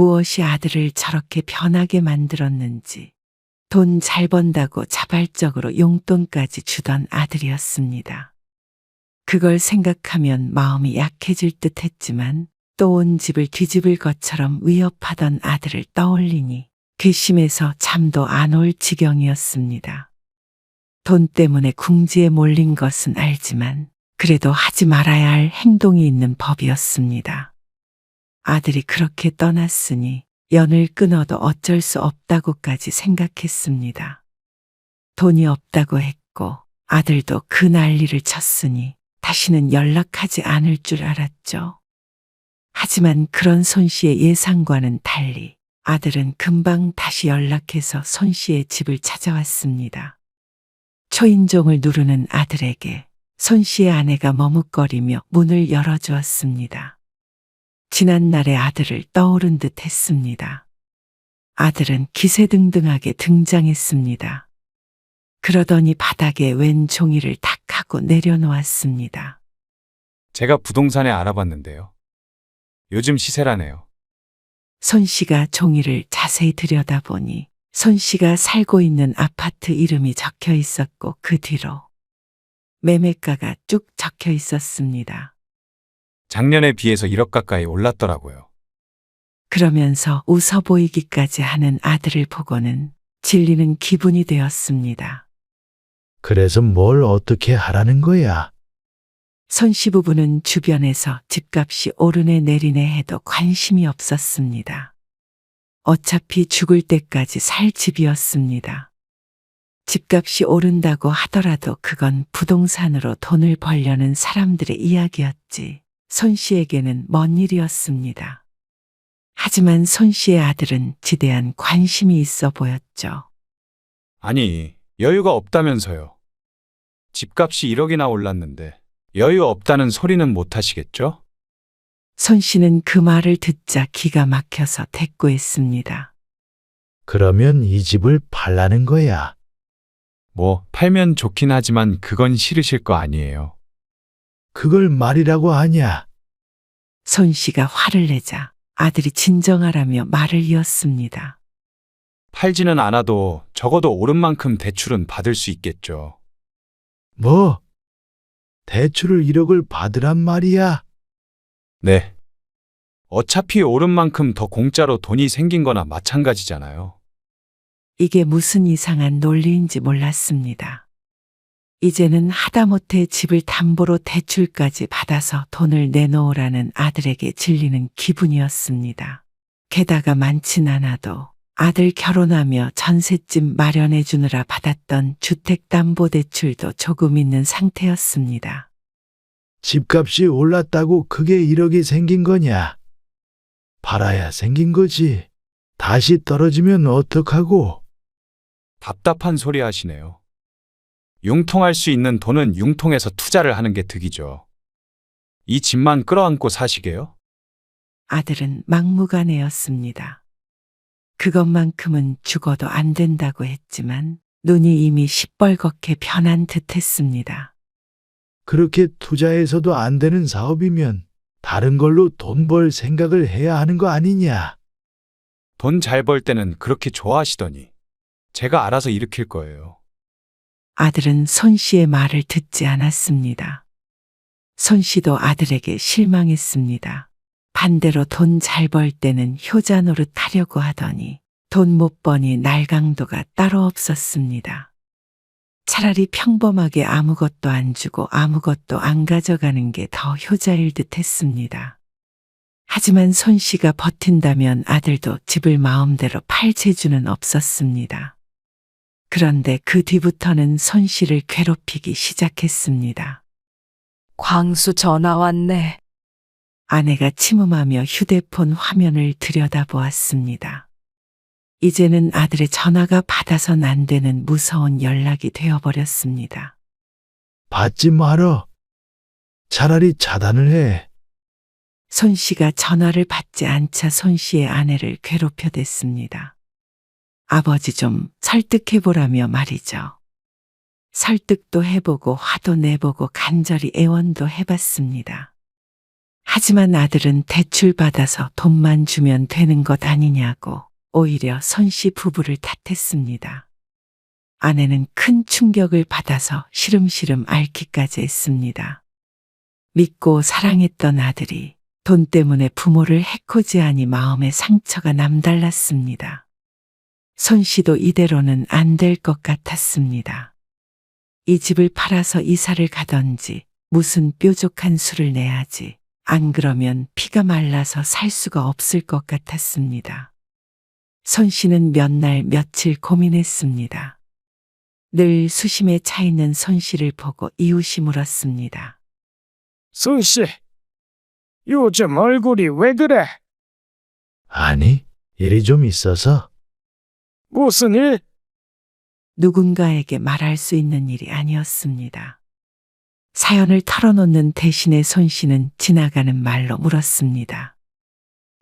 무엇이 아들을 저렇게 변하게 만들었는지 돈 잘 번다고 자발적으로 용돈까지 주던 아들이었습니다. 그걸 생각하면 마음이 약해질 듯 했지만 또 온 집을 뒤집을 것처럼 위협하던 아들을 떠올리니 괘씸해서 잠도 안 올 지경이었습니다. 돈 때문에 궁지에 몰린 것은 알지만 그래도 하지 말아야 할 행동이 있는 법이었습니다. 아들이 그렇게 떠났으니 연을 끊어도 어쩔 수 없다고까지 생각했습니다. 돈이 없다고 했고 아들도 그 난리를 쳤으니 다시는 연락하지 않을 줄 알았죠. 하지만 그런 손 씨의 예상과는 달리 아들은 금방 다시 연락해서 손 씨의 집을 찾아왔습니다. 초인종을 누르는 아들에게 손 씨의 아내가 머뭇거리며 문을 열어주었습니다. 지난날의 아들을 떠오른 듯 했습니다. 아들은 기세등등하게 등장했습니다. 그러더니 바닥에 웬 종이를 탁 하고 내려놓았습니다. 제가 부동산에 알아봤는데요. 요즘 시세라네요. 손 씨가 종이를 자세히 들여다보니 손 씨가 살고 있는 아파트 이름이 적혀 있었고 그 뒤로 매매가가 쭉 적혀 있었습니다. 작년에 비해서 1억 가까이 올랐더라고요. 그러면서 웃어 보이기까지 하는 아들을 보고는 질리는 기분이 되었습니다. 그래서 뭘 어떻게 하라는 거야? 손 씨 부부는 주변에서 집값이 오르네 내리네 해도 관심이 없었습니다. 어차피 죽을 때까지 살 집이었습니다. 집값이 오른다고 하더라도 그건 부동산으로 돈을 벌려는 사람들의 이야기였지 손 씨에게는 먼 일이었습니다. 하지만 손 씨의 아들은 지대한 관심이 있어 보였죠. 아니, 여유가 없다면서요. 집값이 1억이나 올랐는데 여유 없다는 소리는 못 하시겠죠? 손 씨는 그 말을 듣자 기가 막혀서 대꾸했습니다. 그러면 이 집을 팔라는 거야. 뭐 팔면 좋긴 하지만 그건 싫으실 거 아니에요. 그걸 말이라고 하냐? 손 씨가 화를 내자 아들이 진정하라며 말을 이었습니다. 팔지는 않아도 적어도 오른 만큼 대출은 받을 수 있겠죠. 뭐? 대출을 1억을 받으란 말이야? 네. 어차피 오른 만큼 더 공짜로 돈이 생긴 거나 마찬가지잖아요. 이게 무슨 이상한 논리인지 몰랐습니다. 이제는 하다못해 집을 담보로 대출까지 받아서 돈을 내놓으라는 아들에게 질리는 기분이었습니다. 게다가 많진 않아도 아들 결혼하며 전셋집 마련해 주느라 받았던 주택담보대출도 조금 있는 상태였습니다. 집값이 올랐다고 그게 1억이 생긴 거냐? 팔아야 생긴 거지. 다시 떨어지면 어떡하고? 답답한 소리 하시네요. 융통할 수 있는 돈은 융통해서 투자를 하는 게 득이죠. 이 집만 끌어안고 사시게요? 아들은 막무가내였습니다. 그것만큼은 죽어도 안 된다고 했지만 눈이 이미 시뻘겋게 변한 듯 했습니다. 그렇게 투자해서도 안 되는 사업이면 다른 걸로 돈 벌 생각을 해야 하는 거 아니냐? 돈 잘 벌 때는 그렇게 좋아하시더니 제가 알아서 일으킬 거예요. 아들은 손 씨의 말을 듣지 않았습니다. 손 씨도 아들에게 실망했습니다. 반대로 돈 잘 벌 때는 효자 노릇 하려고 하더니 돈 못 버니 날강도가 따로 없었습니다. 차라리 평범하게 아무것도 안 주고 아무것도 안 가져가는 게 더 효자일 듯 했습니다. 하지만 손 씨가 버틴다면 아들도 집을 마음대로 팔 재주는 없었습니다. 그런데 그 뒤부터는 손 씨를 괴롭히기 시작했습니다. 광수 전화 왔네. 아내가 침음하며 휴대폰 화면을 들여다보았습니다. 이제는 아들의 전화가 받아선 안 되는 무서운 연락이 되어버렸습니다. 받지 말어. 차라리 차단을 해. 손 씨가 전화를 받지 않자 손 씨의 아내를 괴롭혀댔습니다. 아버지 좀 설득해보라며 말이죠. 설득도 해보고 화도 내보고 간절히 애원도 해봤습니다. 하지만 아들은 대출 받아서 돈만 주면 되는 것 아니냐고 오히려 손씨 부부를 탓했습니다. 아내는 큰 충격을 받아서 시름시름 앓기까지 했습니다. 믿고 사랑했던 아들이 돈 때문에 부모를 해코지하니 마음의 상처가 남달랐습니다. 손씨도 이대로는 안 될 것 같았습니다. 이 집을 팔아서 이사를 가던지 무슨 뾰족한 수를 내야지. 안 그러면 피가 말라서 살 수가 없을 것 같았습니다. 손씨는 몇 날 며칠 고민했습니다. 늘 수심에 차 있는 손씨를 보고 이웃이 물었습니다. 손씨, 요즘 얼굴이 왜 그래? 아니, 일이 좀 있어서. 무슨 일? 누군가에게 말할 수 있는 일이 아니었습니다. 사연을 털어놓는 대신에 손씨는 지나가는 말로 물었습니다.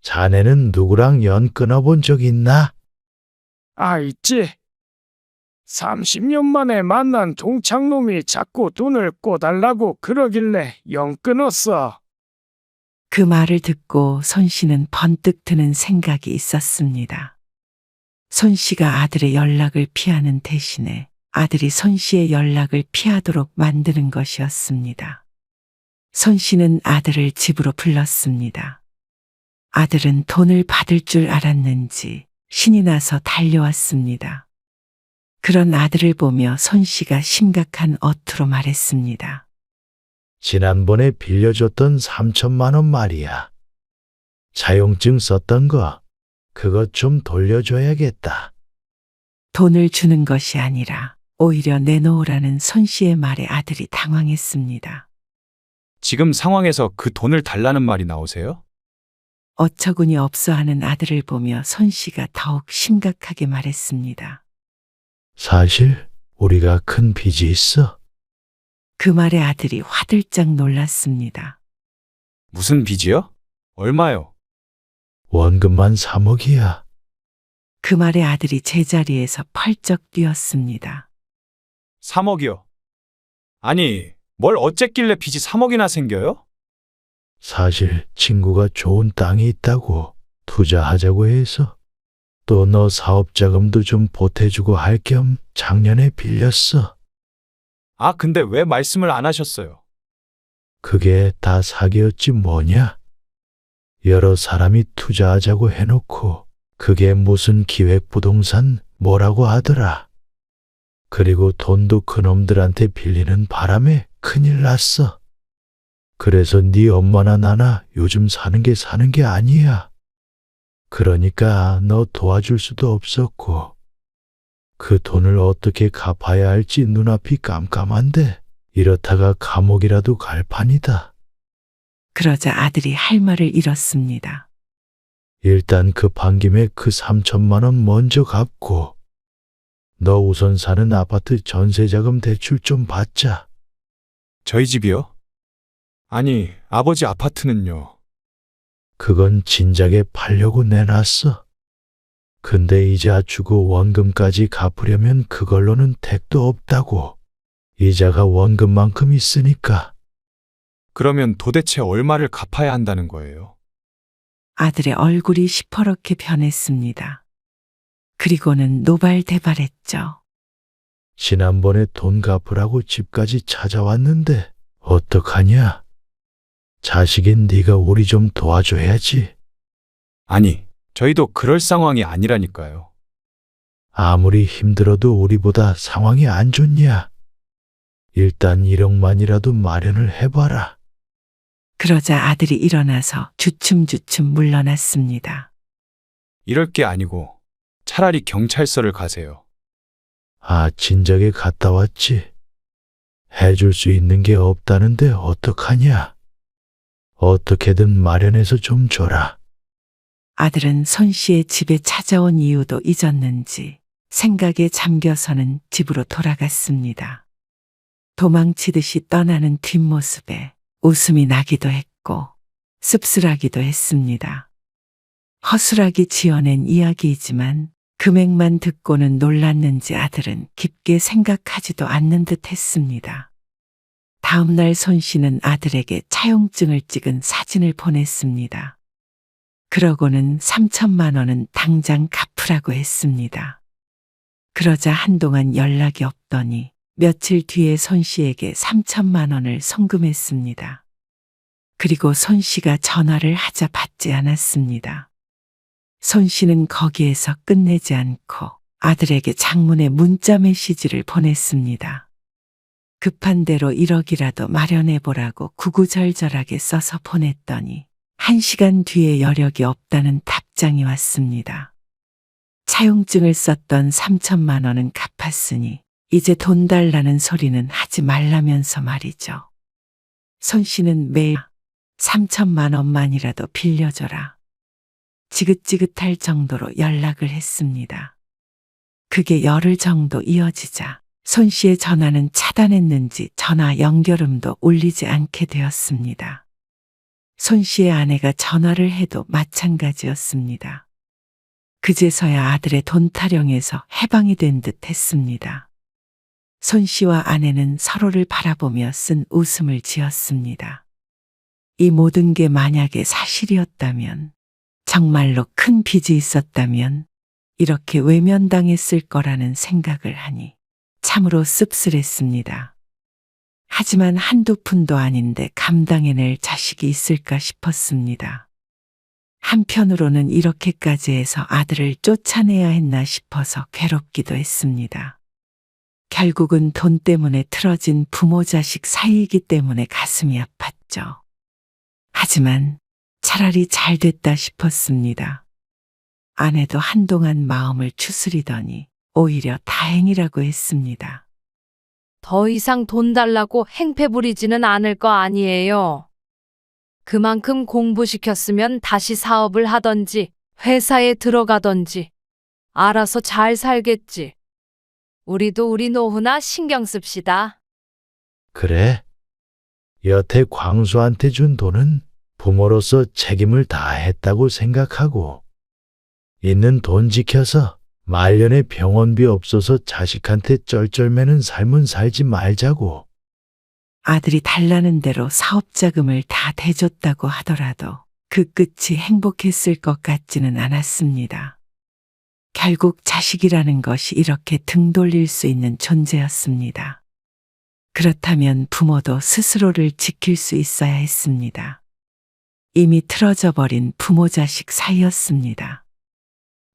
자네는 누구랑 연 끊어본 적 있나? 아, 있지. 30년 만에 만난 동창놈이 자꾸 돈을 꿔달라고 그러길래 영 끊었어. 그 말을 듣고 손씨는 번뜩 드는 생각이 있었습니다. 손씨가 아들의 연락을 피하는 대신에 아들이 손씨의 연락을 피하도록 만드는 것이었습니다. 손씨는 아들을 집으로 불렀습니다. 아들은 돈을 받을 줄 알았는지 신이 나서 달려왔습니다. 그런 아들을 보며 손씨가 심각한 어투로 말했습니다. 지난번에 빌려줬던 3천만 원 말이야. 자용증 썼던 거, 그것 좀 돌려줘야겠다. 돈을 주는 것이 아니라 오히려 내놓으라는 손씨의 말에 아들이 당황했습니다. 지금 상황에서 그 돈을 달라는 말이 나오세요? 어처구니 없어 하는 아들을 보며 손씨가 더욱 심각하게 말했습니다. 사실 우리가 큰 빚이 있어. 그 말에 아들이 화들짝 놀랐습니다. 무슨 빚이요? 얼마요? 원금만 3억이야. 그 말에 아들이 제자리에서 펄쩍 뛰었습니다. 3억이요? 아니, 뭘 어쨌길래 빚이 3억이나 생겨요? 사실 친구가 좋은 땅이 있다고 투자하자고 해서 또 너 사업자금도 좀 보태주고 할 겸 작년에 빌렸어. 아, 근데 왜 말씀을 안 하셨어요? 그게 다 사기였지 뭐냐? 여러 사람이 투자하자고 해놓고 그게 무슨 기획부동산 뭐라고 하더라. 그리고 돈도 그놈들한테 빌리는 바람에 큰일 났어. 그래서 네 엄마나 나나 요즘 사는 게 아니야. 그러니까 너 도와줄 수도 없었고 그 돈을 어떻게 갚아야 할지 눈앞이 깜깜한데 이렇다가 감옥이라도 갈 판이다. 그러자 아들이 할 말을 잃었습니다. 일단 급한 김에 그 3천만 원 먼저 갚고 너 우선 사는 아파트 전세자금 대출 좀 받자. 저희 집이요? 아니, 아버지 아파트는요? 그건 진작에 팔려고 내놨어. 근데 이자 주고 원금까지 갚으려면 그걸로는 택도 없다고. 이자가 원금만큼 있으니까. 그러면 도대체 얼마를 갚아야 한다는 거예요? 아들의 얼굴이 시퍼렇게 변했습니다. 그리고는 노발대발했죠. 지난번에 돈 갚으라고 집까지 찾아왔는데 어떡하냐? 자식인 네가 우리 좀 도와줘야지. 아니, 저희도 그럴 상황이 아니라니까요. 아무리 힘들어도 우리보다 상황이 안 좋냐? 일단 1억만이라도 마련을 해봐라. 그러자 아들이 일어나서 주춤주춤 물러났습니다. 이럴 게 아니고 차라리 경찰서를 가세요. 아, 진작에 갔다 왔지. 해줄 수 있는 게 없다는데 어떡하냐? 어떻게든 마련해서 좀 줘라. 아들은 손씨의 집에 찾아온 이유도 잊었는지 생각에 잠겨서는 집으로 돌아갔습니다. 도망치듯이 떠나는 뒷모습에 웃음이 나기도 했고 씁쓸하기도 했습니다. 허술하게 지어낸 이야기이지만 금액만 듣고는 놀랐는지 아들은 깊게 생각하지도 않는 듯 했습니다. 다음 다음 날 손 씨는 아들에게 차용증을 찍은 사진을 보냈습니다. 그러고는 3천만 원은 당장 갚으라고 했습니다. 그러자 한동안 연락이 없더니 며칠 뒤에 손 씨에게 3천만 원을 송금했습니다. 그리고 손 씨가 전화를 하자 받지 않았습니다. 손 씨는 거기에서 끝내지 않고 아들에게 장문의 문자 메시지를 보냈습니다. 급한 대로 1억이라도 마련해보라고 구구절절하게 써서 보냈더니 1시간 뒤에 여력이 없다는 답장이 왔습니다. 차용증을 썼던 3천만 원은 갚았으니 이제 돈 달라는 소리는 하지 말라면서 말이죠. 손 씨는 매일 3천만 원만이라도 빌려줘라. 지긋지긋할 정도로 연락을 했습니다. 그게 열흘 정도 이어지자 손 씨의 전화는 차단했는지 전화 연결음도 울리지 않게 되었습니다. 손 씨의 아내가 전화를 해도 마찬가지였습니다. 그제서야 아들의 돈 타령에서 해방이 된 듯 했습니다. 손 씨와 아내는 서로를 바라보며 쓴 웃음을 지었습니다. 이 모든 게 만약에 사실이었다면, 정말로 큰 빚이 있었다면 이렇게 외면당했을 거라는 생각을 하니 참으로 씁쓸했습니다. 하지만 한두 푼도 아닌데 감당해낼 자식이 있을까 싶었습니다. 한편으로는 이렇게까지 해서 아들을 쫓아내야 했나 싶어서 괴롭기도 했습니다. 결국은 돈 때문에 틀어진 부모 자식 사이이기 때문에 가슴이 아팠죠. 하지만 차라리 잘 됐다 싶었습니다. 아내도 한동안 마음을 추스리더니 오히려 다행이라고 했습니다. 더 이상 돈 달라고 행패 부리지는 않을 거 아니에요. 그만큼 공부시켰으면 다시 사업을 하던지 회사에 들어가던지 알아서 잘 살겠지. 우리도 우리 노후나 신경 씁시다. 그래. 여태 광수한테 준 돈은 부모로서 책임을 다했다고 생각하고 있는 돈 지켜서 말년에 병원비 없어서 자식한테 쩔쩔매는 삶은 살지 말자고. 아들이 달라는 대로 사업자금을 다 대줬다고 하더라도 그 끝이 행복했을 것 같지는 않았습니다. 결국 자식이라는 것이 이렇게 등 돌릴 수 있는 존재였습니다. 그렇다면 부모도 스스로를 지킬 수 있어야 했습니다. 이미 틀어져 버린 부모 자식 사이였습니다.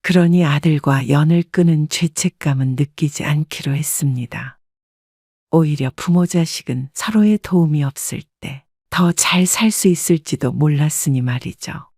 그러니 아들과 연을 끄는 죄책감은 느끼지 않기로 했습니다. 오히려 부모 자식은 서로의 도움이 없을 때 더 잘 살 수 있을지도 몰랐으니 말이죠.